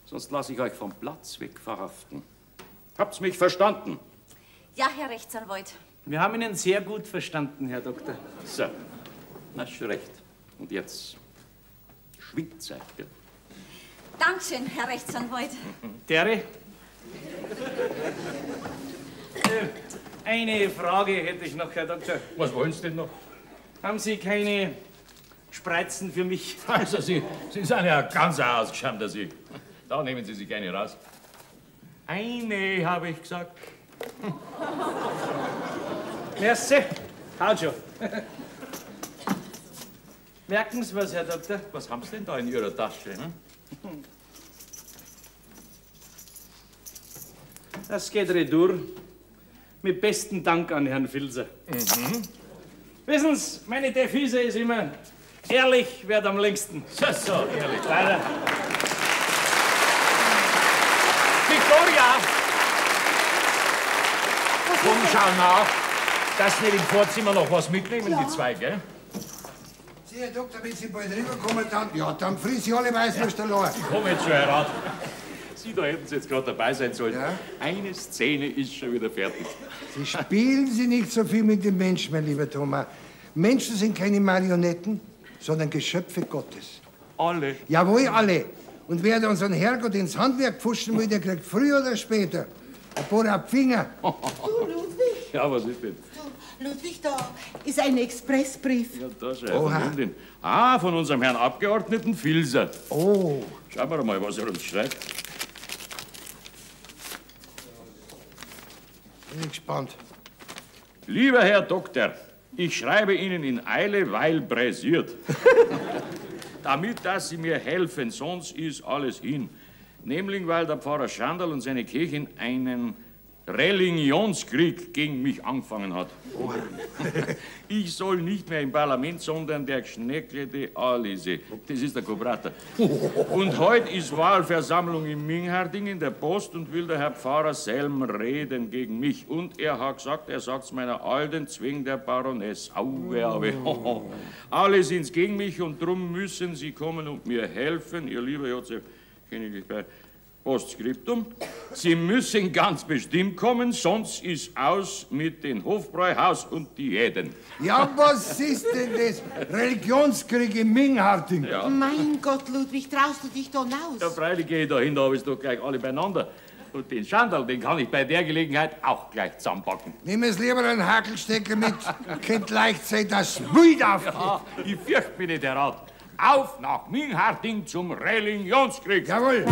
Sonst lasse ich euch vom Platz weg verhaften. Habt's mich verstanden? Ja, Herr Rechtsanwalt. Wir haben Ihnen sehr gut verstanden, Herr Doktor. So, na schon recht. Und jetzt Schwingzeit, gell? Dankeschön, Herr Rechtsanwalt. Dere? Eine Frage hätte ich noch, Herr Doktor. Was wollen Sie denn noch? Haben Sie keine Spreizen für mich? Also, Sie sind ja ganz ausgeschämter Sie. Da nehmen Sie sich eine raus. Eine, habe ich gesagt. Merci. Haut schon. Merken Sie was, Herr Doktor? Was haben Sie denn da in Ihrer Tasche? Hm? Das geht retour. Mit besten Dank an Herrn Filzer. Mhm. Wissen Sie, meine Devise ist immer, ehrlich wird am längsten. So, ehrlich. Leider. Victoria! Komm, schau nach, dass Sie nicht im Vorzimmer noch was mitnehmen, die zwei, gell? Sie, Herr Doktor, wenn Sie bald rüberkommen, dann friss ich alle Weißwürste allein. Ich komme jetzt schon heran. Sie, da hätten Sie jetzt gerade dabei sein sollen. Ja? Eine Szene ist schon wieder fertig. Sie spielen Sie nicht so viel mit den Menschen, mein lieber Thomas. Menschen sind keine Marionetten, sondern Geschöpfe Gottes. Alle? Jawohl, alle. Und wer unseren Herrgott ins Handwerk pfuschen will, der kriegt früher oder später ein paar ab Finger. Du, Ludwig. Ja, was ist denn? Ludwig, da ist ein Expressbrief. Ja, da schau, von wem denn? Ah, von unserem Herrn Abgeordneten Filzer. Oh. Schauen wir mal, was er uns schreibt. Bin gespannt. Lieber Herr Doktor, ich schreibe Ihnen in Eile, weil pressiert. Damit, dass Sie mir helfen, sonst ist alles hin. Nämlich, weil der Pfarrer Schandl und seine Kirche einen Religionskrieg gegen mich angefangen hat. Oh. Ich soll nicht mehr im Parlament, sondern der geschnäckelte Alise. Das ist der Kobrater. Und heute ist Wahlversammlung in Mingharding in der Post und will der Herr Pfarrer Selm reden gegen mich. Und er hat gesagt, er sagt's meiner alten Zwing der Baroness. Auwe. Alle sind's gegen mich und drum müssen Sie kommen und mir helfen. Ihr lieber Josef, kenne ich bei Postskriptum. Sie müssen ganz bestimmt kommen, sonst ist aus mit den Hofbräuhaus und Diäten. Ja, was ist denn das? Religionskrieg in Mingharding? Ja. Mein Gott, Ludwig, traust du dich da hinaus? Ja, freilich gehe ich da hin, da habe ich doch gleich alle beieinander. Und den Schandl, den kann ich bei der Gelegenheit auch gleich zusammenpacken. Nimm es lieber einen Hakelstecker mit, könnte leicht sein, dass Wild aufgeht. Ja, ich fürchte mich nicht, Herr Rat. Auf nach Mingharding zum Religionskrieg. Jawohl.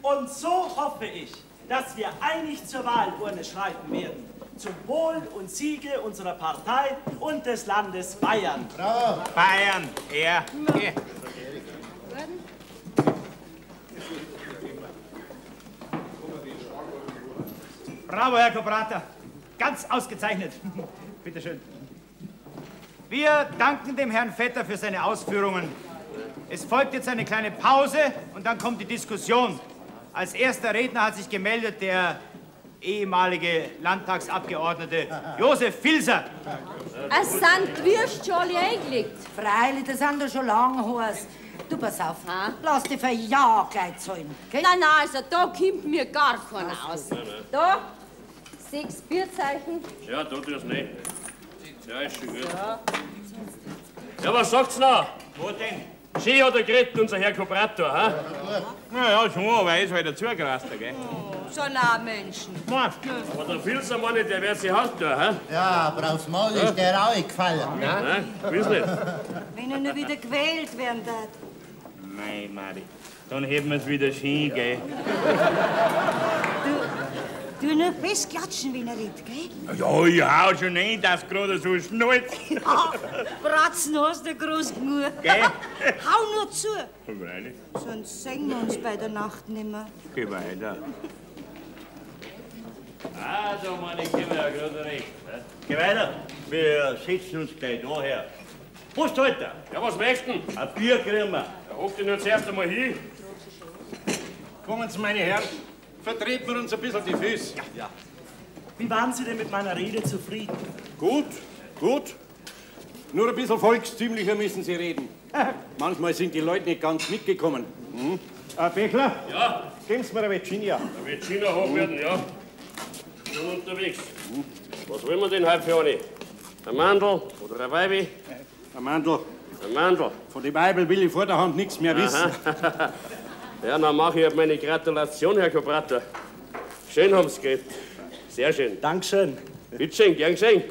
Und so hoffe ich, dass wir einig zur Wahlurne schreiten werden. Zum Wohl und Siege unserer Partei und des Landes Bayern. Bravo. Bayern, ja. Bravo, Herr Kobrater. Ganz ausgezeichnet. Bitte schön. Wir danken dem Herrn Vetter für seine Ausführungen. Es folgt jetzt eine kleine Pause und dann kommt die Diskussion. Als erster Redner hat sich gemeldet der ehemalige Landtagsabgeordnete Josef Filzer. Es sind Würstchen eingelegt. Freilich, das sind doch schon lange heiß. Du, pass auf, lass dich für ja gleich zahlen. Okay? Nein, also da kommt mir gar keiner aus. Da, 6 Bierzeichen. Ja, tu das nicht. Ja, ist schon gut. Ja, was sagt's noch? Wo denn? Schön hat er geredet, unser Herr Kobrator, ha? Na ja, schon, aber er ist halt dazugerast, gell? So nah Menschen. Aber der Filzer, Mann, der wird sich halt tun, ha? Ja, aber aufs Maul ist der auch gefallen. Nein, gewiss nicht. Wenn er nur wieder gewählt werden darf. Nein, Mari, dann hätten wir es wieder schön, gell? Du nur best klatschen, wenn er redet, gell? Ja, ich hau schon rein, dass gerade so schnallt. Ja, Bratzen hast du groß genug. Gell? Hau nur zu. Freilich. Sonst sehen wir uns bei der Nacht nimmer. Geh weiter. Also, meine Kinder, gerade recht. Geh weiter. Wir setzen uns gleich daher. Prost, heute. Ja, was möchtest du? Ein Bier kriegen wir. Ja, hock dich nur zuerst einmal hin. Kommen Sie, meine Herren, vertreten wir uns ein bisschen die Füße. Ja. Wie waren Sie denn mit meiner Rede zufrieden? Gut, gut. Nur ein bisschen volkstümlicher müssen Sie reden. Manchmal sind die Leute nicht ganz mitgekommen. Hm? Bechler? Ja? Geben Sie mir eine Virginia. Eine Virginia hoch werden, ja. Schon unterwegs. Was wollen wir denn heute für eine? Ein Mandel oder ein Weibi? Ein Mandel. Ein Mandel. Von dem Weibel will ich vor der Hand nichts mehr wissen. Aha. Ja, dann mache ich halt meine Gratulation, Herr Kobrater. Schön haben Sie geredet. Sehr schön. Dankeschön. Bitte schön, gern geschehen.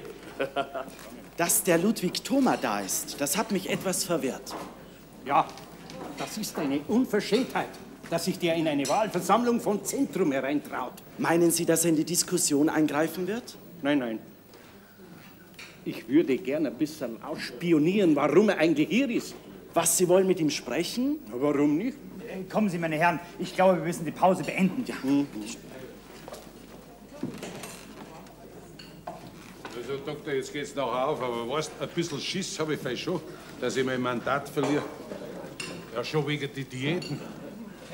Dass der Ludwig Thoma da ist, das hat mich etwas verwirrt. Ja, das ist eine Unverschämtheit, dass sich der in eine Wahlversammlung von Zentrum hereintraut. Meinen Sie, dass er in die Diskussion eingreifen wird? Nein, nein. Ich würde gerne ein bisschen ausspionieren, warum er eigentlich hier ist. Was, Sie wollen mit ihm sprechen? Warum nicht? Kommen Sie, meine Herren. Ich glaube, wir müssen die Pause beenden. Ja. Also, Doktor, jetzt geht's noch auf, aber weißt, ein bisschen Schiss habe ich vielleicht schon, dass ich mein Mandat verliere. Ja, schon wegen die Diäten.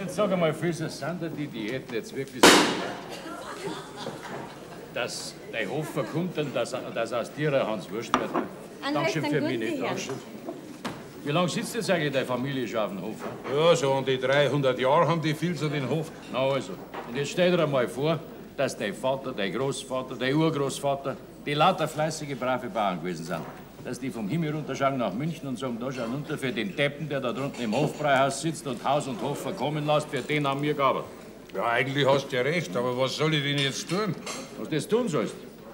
Jetzt sag einmal, Füße, sind denn die Diäten jetzt wirklich so, dass dein Hof verkunden, dass aus dir ein Hans Wurst wird? Dankeschön für mich nicht. Dankeschön. Wie lange sitzt jetzt eigentlich deine Familie schon auf dem Hof? Ja, so an die 300 Jahre haben die Filzer den Hof. Na also, und jetzt stell dir einmal vor, dass dein Vater, dein Großvater, dein Urgroßvater, die lauter fleißige, brave Bauern gewesen sind. Dass die vom Himmel runterschauen nach München und sagen, da schauen runter für den Deppen, der da drunten im Hofbräuhaus sitzt und Haus und Hof verkommen lässt, für den haben wir gearbeitet. Ja, eigentlich hast du ja recht, aber was soll ich denn jetzt tun? Was du jetzt tun sollst?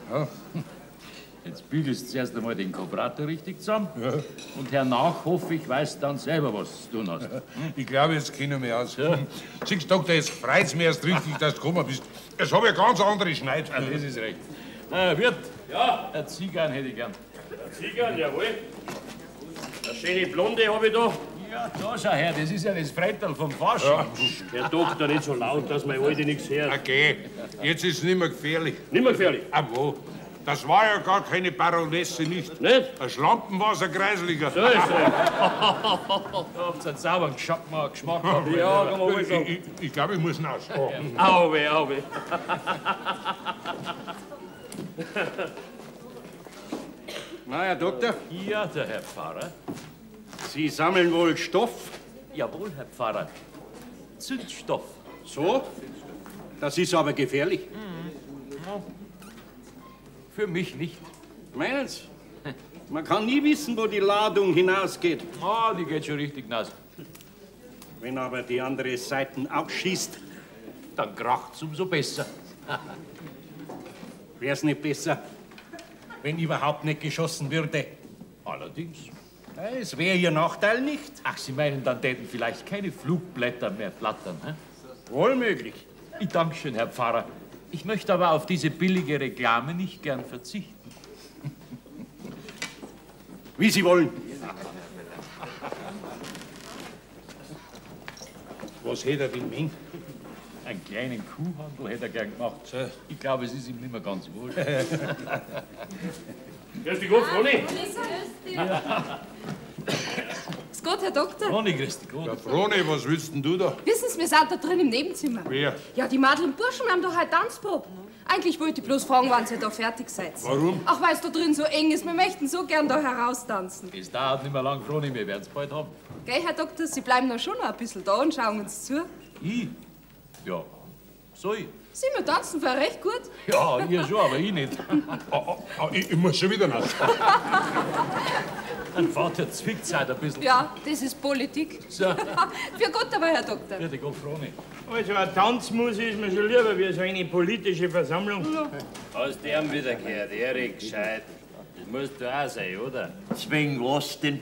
Ja. Jetzt bügelst du zuerst einmal den Kobrator richtig zusammen. Ja. Und hernach hoffe ich, weißt dann selber, was du tun hast. Ja. Ich glaube, jetzt kennen wir aus. Ja. Siehst du, Doktor, jetzt freut's mich erst richtig, dass du gekommen bist. Jetzt habe ich eine ganz andere Schneid. Ja, das ist recht. Wirt, ja? Ein Zigarren hätte ich gern. Ein Zigarren, jawohl. Eine schöne Blonde habe ich da. Ja, da schau her, das ist ja das Fretterl vom Fasching. Ja. Herr Doktor, nicht so laut, dass meine Alte nichts hört. Okay, jetzt ist es nicht mehr gefährlich. Nicht mehr gefährlich? Ah, wo? Das war ja gar keine Baronesse, nicht? Nicht? Ein Schlampenwasserkreisliger. So ist es. Da habt ihr einen sauberen Geschmack gehabt. Ja, kann man wohl sagen. Ich glaube, ich muss hinaus. Auwe, auwe. Na, Herr Doktor? Ja, der Herr Pfarrer. Sie sammeln wohl Stoff? Jawohl, Herr Pfarrer. Zündstoff. So? Das ist aber gefährlich. Für mich nicht. Meinen Sie? Man kann nie wissen, wo die Ladung hinausgeht. Ah, die geht schon richtig hinaus. Wenn aber die andere Seite auch schießt, dann kracht's umso besser. Wär's nicht besser, wenn überhaupt nicht geschossen würde? Allerdings. Es wäre Ihr Nachteil nicht. Ach, Sie meinen, dann täten vielleicht keine Flugblätter mehr flattern, hä? Wohl möglich. Ich danke schön, Herr Pfarrer. Ich möchte aber auf diese billige Reklame nicht gern verzichten. Wie Sie wollen. Was hätte er denn meint? Einen kleinen Kuhhandel hätte er gern gemacht. Ich glaube, es ist ihm nicht mehr ganz wohl. Grüß dich Gott, Froni. Grüß Gott, Herr Doktor. Froni, grüß dich Gott. Ja, Froni, was willst denn du da? Wissen Sie, wir sind da drin im Nebenzimmer. Wer? Ja, die Madel und Burschen haben doch heute Tanzprobe. Eigentlich wollte ich bloß fragen, wann ihr da fertig seid. Warum? Ach, weil es da drin so eng ist. Wir möchten so gern da heraustanzen. Es dauert nicht mehr lang, Froni, wir werden es bald haben. Gell, Herr Doktor, Sie bleiben noch schon noch ein bisschen da und schauen uns zu. Ich? Ja, soll ich? Sie, wir tanzen für recht gut. Ja, ihr schon, aber ich nicht. Ich muss schon wieder nach. Ein Vater zwickt's halt ein bisschen. Ja, das ist Politik. So. Für Gott dabei, Herr Doktor. Bitte, Gott, Froni. Also, eine Tanzmusik ist mir schon lieber wie so eine politische Versammlung. Hast du ihn wieder gehört, Erik, gescheit. Das musst du auch sein, oder? Zwingen was denn?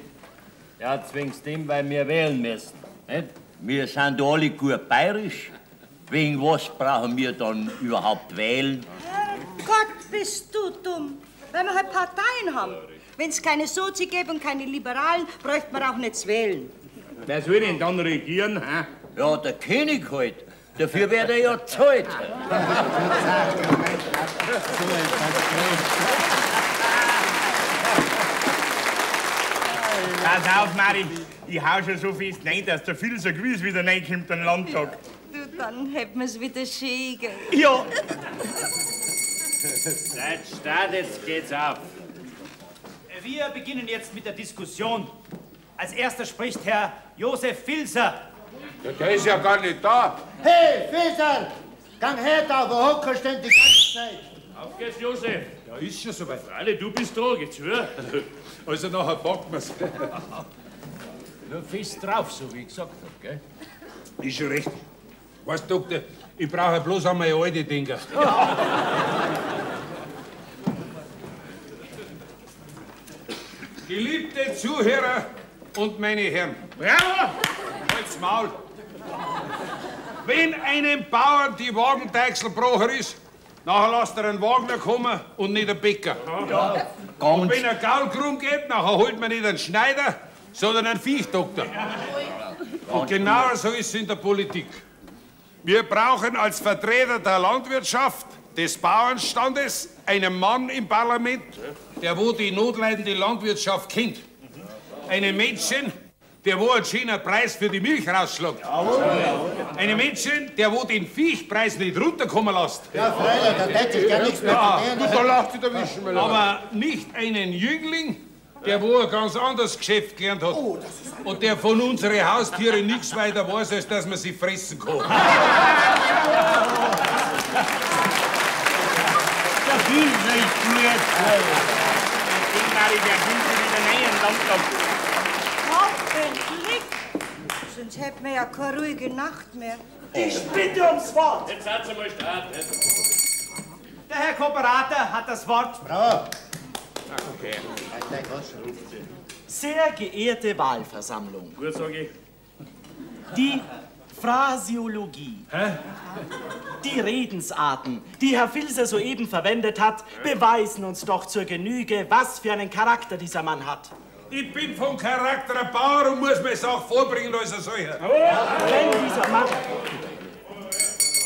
Ja, zwingst ihn, weil wir wählen müssen. Nicht? Wir sind alle gut bayerisch. Wegen was brauchen wir dann überhaupt wählen? Gott, bist du dumm. Weil wir halt Parteien haben. Wenn es keine Sozi gäbe und keine Liberalen, bräuchte man auch nichts wählen. Wer soll denn dann regieren? Hä? Ja, der König halt. Dafür wird er ja gezahlt. Pass auf, Mari. Ich hau schon so fest rein, dass der Filzer gewiss wieder reinkommt am Landtag. Du, dann hätten wir's wieder schön, gell? Ja. Seid stark, jetzt geht's auf. Wir beginnen jetzt mit der Diskussion. Als erster spricht Herr Josef Filzer. Ja, der ist ja gar nicht da. Hey, Filzer! Gang her da, wo hockst du denn die ganze Zeit? Auf geht's, Josef. Ja, ist schon soweit. Alle, du bist dran, geht's hör. Also nachher packen wir's. Nur fest drauf, so wie ich gesagt hab, gell? Ist schon recht. Weißt du, Doktor, ich brauche bloß einmal alte Dinger. Geliebte Zuhörer und meine Herren. Bravo! Halt's Maul. Wenn einem Bauern die Wagenteichselbrocher ist, nachher lasst er einen Wagner kommen und nicht einen Bäcker. Ja. Und wenn ein Gaul krumm geht, nachher holt man nicht einen Schneider, sondern einen Viechdoktor. Und genau so ist es in der Politik. Wir brauchen als Vertreter der Landwirtschaft, des Bauernstandes, einen Mann im Parlament, der wo die notleidende Landwirtschaft kennt. Einen Menschen, der wo einen schönen Preis für die Milch rausschlägt. Einen Menschen, der wo den Viechpreis nicht runterkommen lässt. Ja, freilich, da hätte ich ja nichts mehr zu tun. Da lacht sich der Wischen. Aber nicht einen Jüngling, der wo ein ganz anderes Geschäft gelernt hat. Und der von unseren Haustieren nichts weiter weiß, als dass man sie fressen kann. Der Filzer ist gut. Ich denke, der Filzer wieder rein im Landtag. Hoffentlich. Sonst hätten wir ja keine ruhige Nacht mehr. Ich bitte ums Wort. Jetzt seid ihr mal stark. Der Herr Kooperator hat das Wort. Bravo. Okay. Sehr geehrte Wahlversammlung. Gut, sag ich. Die Phraseologie, die Redensarten, die Herr Filzer soeben verwendet hat, beweisen uns doch zur Genüge, was für einen Charakter dieser Mann hat. Ich bin vom Charakter ein Bauer und muss mir es auch vorbringen als ein solcher. Wenn dieser Mann...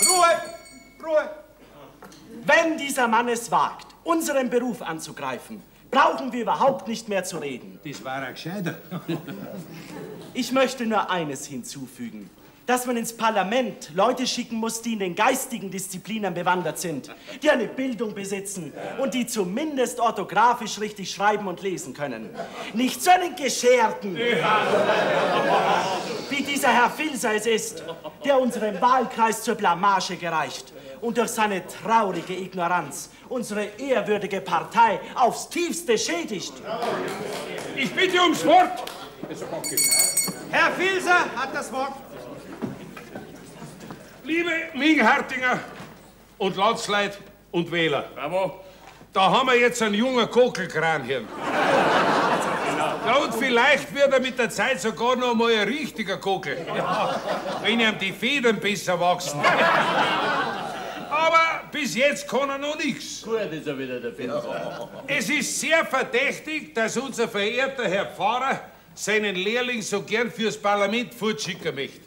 Ruhe! Wenn dieser Mann es wagt, unseren Beruf anzugreifen, brauchen wir überhaupt nicht mehr zu reden. Das war ein Gescheiter. Ich möchte nur eines hinzufügen. Dass man ins Parlament Leute schicken muss, die in den geistigen Disziplinen bewandert sind, die eine Bildung besitzen und die zumindest orthografisch richtig schreiben und lesen können. Nicht so einen Gescherten, wie dieser Herr Filzer es ist, der unserem Wahlkreis zur Blamage gereicht und durch seine traurige Ignoranz unsere ehrwürdige Partei aufs Tiefste schädigt. Ich bitte ums Wort. Herr Filzer hat das Wort. Liebe Mingenhartinger und Landsleute und Wähler. Bravo. Da haben wir jetzt einen jungen Kokelkran hier. Ja, und vielleicht wird er mit der Zeit sogar noch mal ein richtiger Kokel. Wenn ihm die Federn besser wachsen. Aber bis jetzt kann er noch nichts. Gut ist er wieder, der Filzer. Es ist sehr verdächtig, dass unser verehrter Herr Pfarrer seinen Lehrling so gern fürs Parlament fortschicken möchte.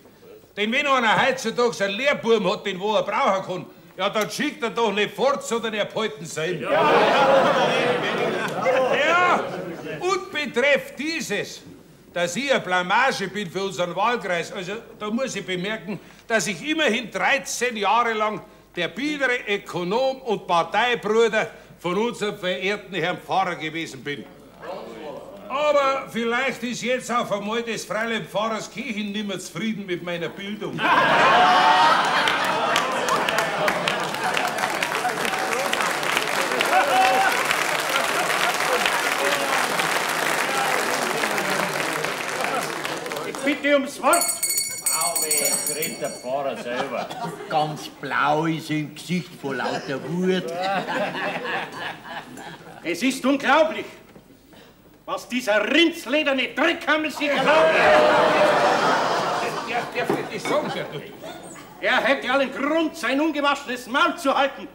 Denn wenn einer heutzutage einen Lehrbuben hat, den wo er brauchen kann, ja, dann schickt er doch nicht fort, sondern er behält ihn selber. Ja, und betrifft dieses, dass ich eine Blamage bin für unseren Wahlkreis, also da muss ich bemerken, dass ich immerhin 13 Jahre lang der biedere Ökonom und Parteibruder von unserem verehrten Herrn Pfarrer gewesen bin. Aber vielleicht ist jetzt auf einmal das Fräulein Pfarrerskirchen nicht mehr zufrieden mit meiner Bildung. ums Wort. Auwe, redet der Pfarrer selber. Ganz blau ist im Gesicht vor lauter Wut. Es ist unglaublich, was dieser rindslederne Dreckhammel sich erlaubt. Er hätte allen Grund, sein ungewaschenes Maul zu halten.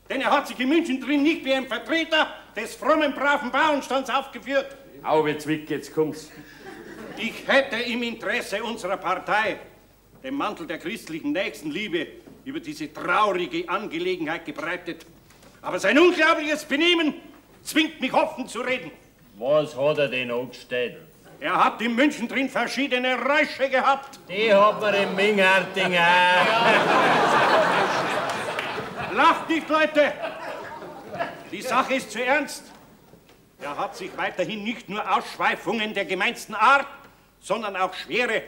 Denn er hat sich in München drin nicht wie ein Vertreter des frommen, braven Bauernstands aufgeführt. Auwe, Zwick, jetzt kommt's. Ich hätte im Interesse unserer Partei den Mantel der christlichen Nächstenliebe über diese traurige Angelegenheit gebreitet. Aber sein unglaubliches Benehmen zwingt mich offen zu reden. Was hat er denn angestellt? Er hat in München drin verschiedene Räusche gehabt. Die hat man im Mingarting auch. Lacht nicht, Leute! Die Sache ist zu ernst. Er hat sich weiterhin nicht nur Ausschweifungen der gemeinsten Art, sondern auch schwere,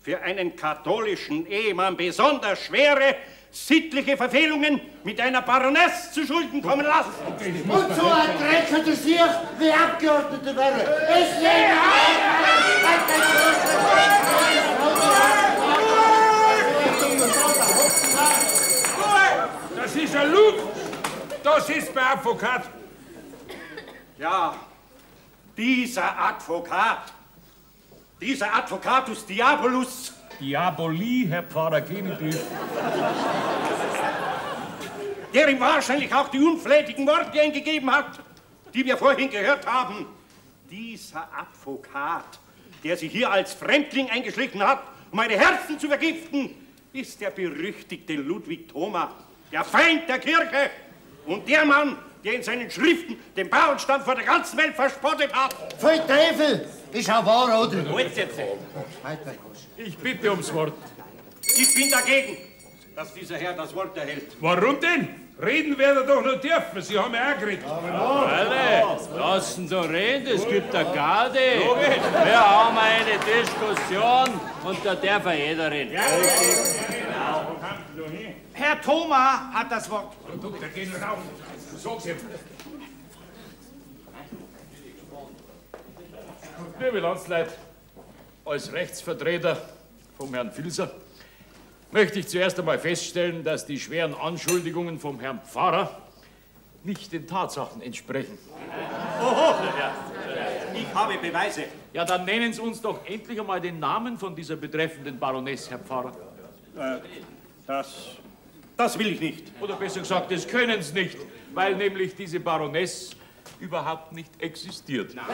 für einen katholischen Ehemann besonders schwere, sittliche Verfehlungen mit einer Baroness zu Schulden kommen lassen. Und so ein Dreck hätte sich wie Abgeordnete wäre. Es Das ist ein Lug! Das ist mein Advokat! Ja, dieser Advocatus Diabolus. Diabolie, Herr Pfarrer Genitiv. Der ihm wahrscheinlich auch die unflätigen Worte eingegeben hat, die wir vorhin gehört haben. Dieser Advokat, der sich hier als Fremdling eingeschlichen hat, um meine Herzen zu vergiften, ist der berüchtigte Ludwig Thoma, der Feind der Kirche und der Mann, der in seinen Schriften den Bauernstand vor der ganzen Welt verspottet hat. Voll Teufel! Ist auch wahr, oder? Ich bitte ums Wort. Ich bin dagegen, dass dieser Herr das Wort erhält. Warum denn? Reden werden doch noch dürfen. Sie haben ja auch geredet. Alle, lassen Sie reden, es gibt eine Garde. Wir haben eine Diskussion und da darf jeder reden. Herr Thoma hat das Wort. Da gehen wir rauf. Sag's ihm. Liebe Landsleute, als Rechtsvertreter vom Herrn Filser möchte ich zuerst einmal feststellen, dass die schweren Anschuldigungen vom Herrn Pfarrer nicht den Tatsachen entsprechen. Oho! Ich habe Beweise. Ja, dann nennen Sie uns doch endlich einmal den Namen von dieser betreffenden Baroness, Herr Pfarrer. Das will ich nicht. Oder besser gesagt, das können Sie nicht, weil nämlich diese Baroness überhaupt nicht existiert. Herr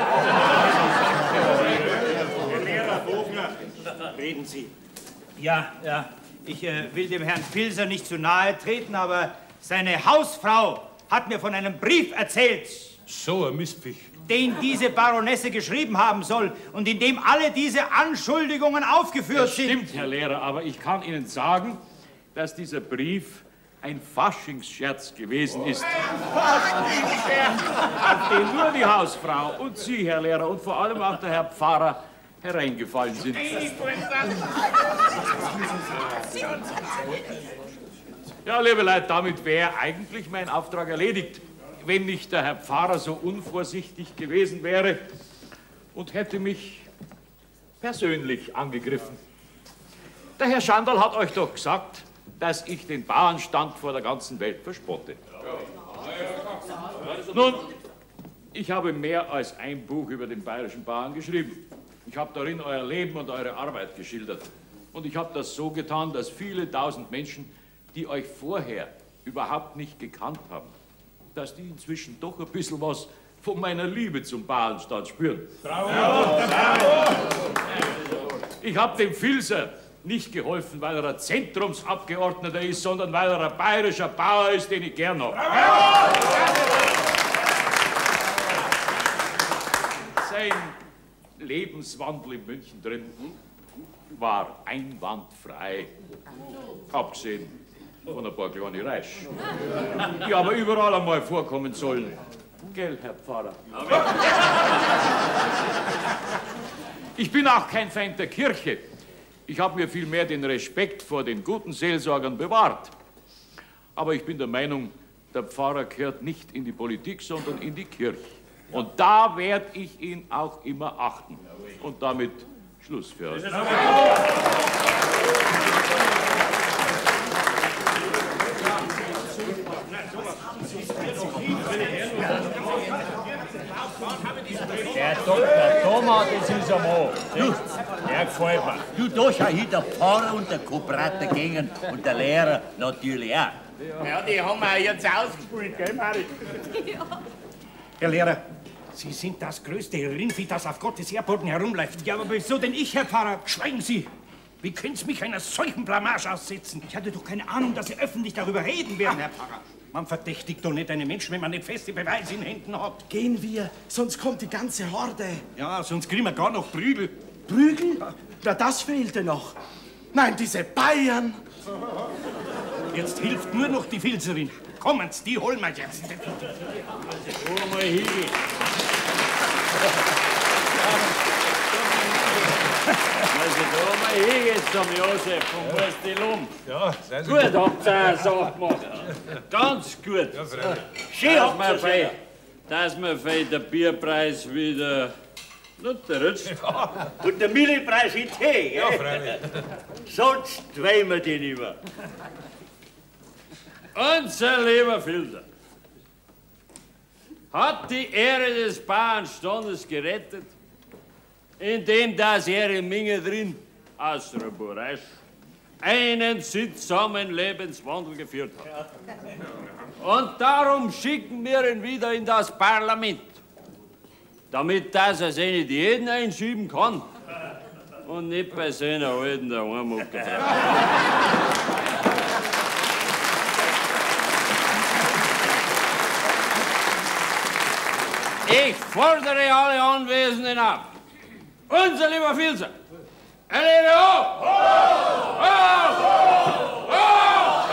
Lehrer Vogler, reden Sie. Ja, ich will dem Herrn Filser nicht zu nahe treten, aber seine Hausfrau hat mir von einem Brief erzählt. So ein Mistviech. Den diese Baronesse geschrieben haben soll und in dem alle diese Anschuldigungen aufgeführt sind. Stimmt, Herr Lehrer, aber ich kann Ihnen sagen, dass dieser Brief ein Faschingsscherz gewesen ist. Auf den nur die Hausfrau und Sie, Herr Lehrer, und vor allem auch der Herr Pfarrer hereingefallen sind. Ja, liebe Leute, damit wäre eigentlich mein Auftrag erledigt, wenn nicht der Herr Pfarrer so unvorsichtig gewesen wäre und hätte mich persönlich angegriffen. Der Herr Schandl hat euch doch gesagt, dass ich den Bauernstand vor der ganzen Welt verspotte. Nun, ich habe mehr als ein Buch über den bayerischen Bauern geschrieben. Ich habe darin euer Leben und eure Arbeit geschildert. Und ich habe das so getan, dass viele tausend Menschen, die euch vorher überhaupt nicht gekannt haben, dass die inzwischen doch ein bisschen was von meiner Liebe zum Bauernstand spüren. Bravo! Bravo! Ich habe dem Filser nicht geholfen, weil er ein Zentrumsabgeordneter ist, sondern weil er ein bayerischer Bauer ist, den ich gern habe. Sein Lebenswandel in München drin war einwandfrei, abgesehen von ein paar kleine Reisch, die aber überall einmal vorkommen sollen. Gell, Herr Pfarrer? Ich bin auch kein Feind der Kirche. Ich habe mir vielmehr den Respekt vor den guten Seelsorgern bewahrt. Aber ich bin der Meinung, der Pfarrer gehört nicht in die Politik, sondern in die Kirche. Und da werde ich ihn auch immer achten. Und damit Schluss für euch. Der Dr. Thomas, das ist ein Mann. Der gefällt mir. Du, da schau hin, der Pfarrer und der Kobrater gingen und der Lehrer natürlich auch. Ja, die haben wir jetzt ausgespielt, gell, Mari? Ja. Herr Lehrer, Sie sind das größte Rindvieh, das auf Gottes Erdboden herumläuft. Ja, aber wieso denn ich, Herr Pfarrer? Schweigen Sie! Wie können Sie mich einer solchen Blamage aussetzen? Ich hatte doch keine Ahnung, dass Sie öffentlich darüber reden werden, Herr Pfarrer. Man verdächtigt doch nicht einen Menschen, wenn man nicht feste Beweise in Händen hat. Gehen wir, sonst kommt die ganze Horde. Ja, sonst kriegen wir gar noch Prügel. Prügel? Na, das fehlte noch. Nein, diese Bayern. Jetzt hilft nur noch die Filzerin. Kommen Sie, die holen wir jetzt. Hol mal hin. Also da mal hin zum Josef und muss die Lump. Ja, sehr gut. Gut habt ihr eine Sache gemacht. Ganz gut. Ja, schön habt ihr dass wir für den Bierpreis wieder runterrutscht. Ja. Und der Millipreis in Tee, ja, freilich. Sonst wollen wir den nicht mehr. Unser lieber Filter hat die Ehre des Bauernstandes gerettet, indem das er in Minge drin aus Raburesch einen sittsamen Lebenswandel geführt hat. Und darum schicken wir ihn wieder in das Parlament, damit das er sich nicht jeden einschieben kann und nicht bei seiner alten daheim abgetragen. Ich fordere alle Anwesenden auf. Unser lieber Filzer, erlebe hoch! Hoch! Hoch! Hoch!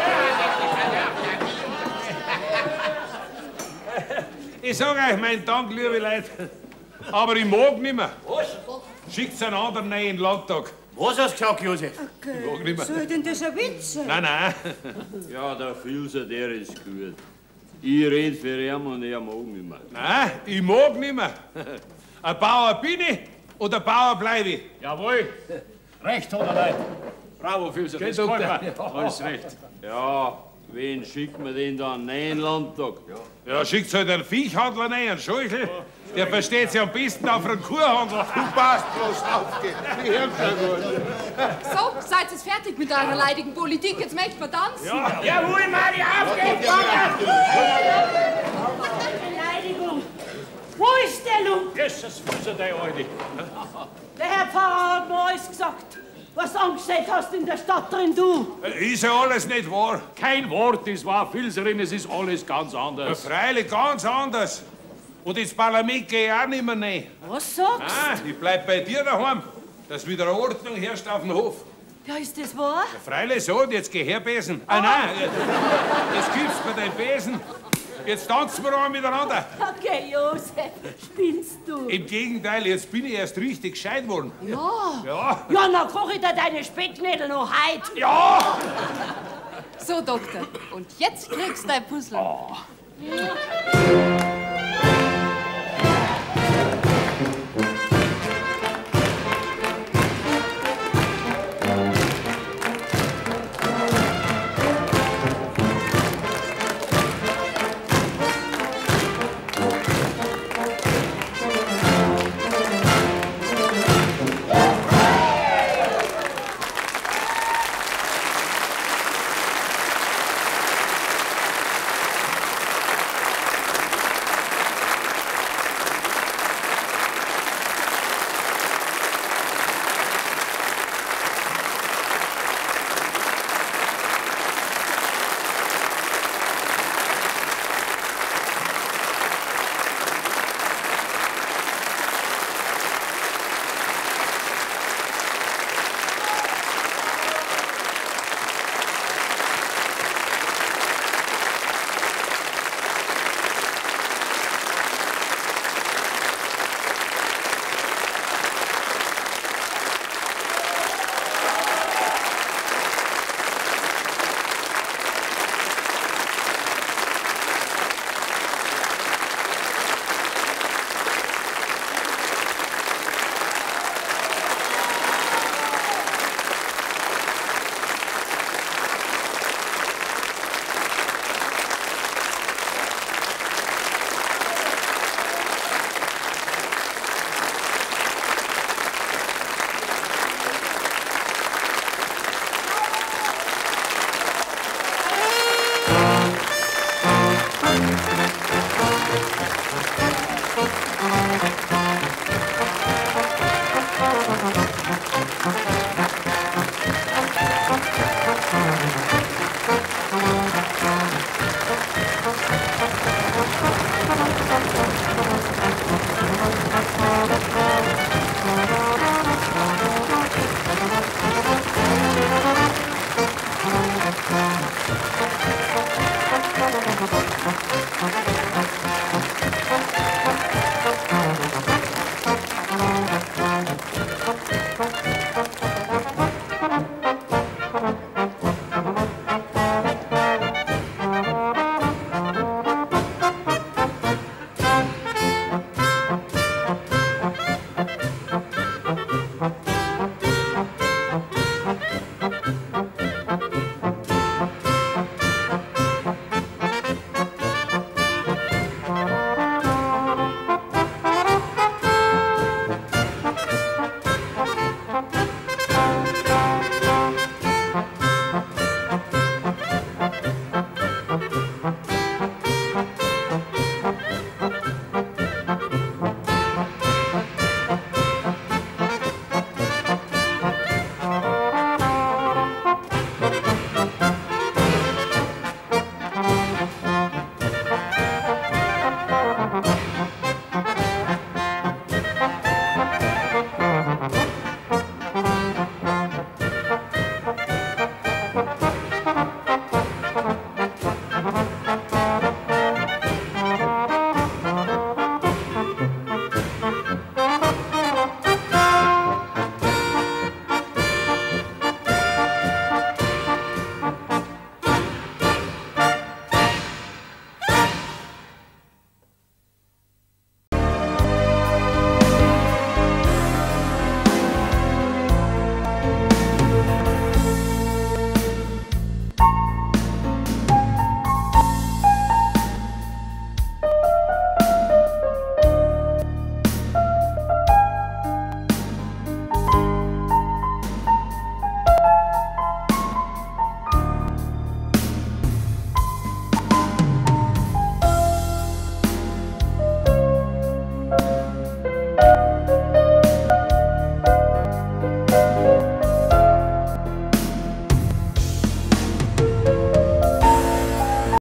Ich sag euch meinen Dank, liebe Leute, aber ich mag nicht mehr. Was? Schickt's einen anderen rein in den Landtag. Was hast du gesagt, Josef? Ich mag nicht mehr. Soll denn das ein Witz sein? Nein, nein. Ja, der Filzer, der ist gut. Ich red für ihn und er mag nicht mehr. Nein, ich mag nicht mehr. Ein Bauer bin ich und ein Bauer bleibe ich. Jawohl. Recht hat er, Leute. Bravo, Filzer, das gefällt mir. Alles recht. Ja, wen schickt man denn da in den Landtag? Ja, schickt's halt einen Viechhandler rein, einen Scheuchel. Der versteht sich am besten auf einen Kuhhandel. Du passt bloß auf, gell. Die hören schon gut. So, seid ihr fertig mit eurer leidigen Politik? Jetzt möchten wir tanzen. Ja, jawohl, Mari, auf geht's! Beleidigung. Wo ist der Lump? Jesus, Filzer, der Alte. Der Herr Pfarrer hat noch alles gesagt. Was du angestellt hast in der Stadt drin, du. Ist ja alles nicht wahr. Kein Wort ist wahr, Filzerin, es ist alles ganz anders. Ja, freilich, ganz anders. Und ins Parlament gehe ich auch nicht mehr rein. Was sagst du? Ah, ich bleib bei dir daheim, dass wieder eine Ordnung herrscht auf dem Hof. Ja, ist das wahr? Ja, freilich so, und jetzt geh her besen. Ah, nein, jetzt gibst du mir den Besen. Jetzt tanzen wir auch miteinander. Okay, Josef, spinnst du? Im Gegenteil, jetzt bin ich erst richtig gescheit geworden. Ja. Ja. Ja, dann koch ich dir deine Specknädel noch heut. Ja! So, Doktor, und jetzt kriegst du dein Puzzle. Ja.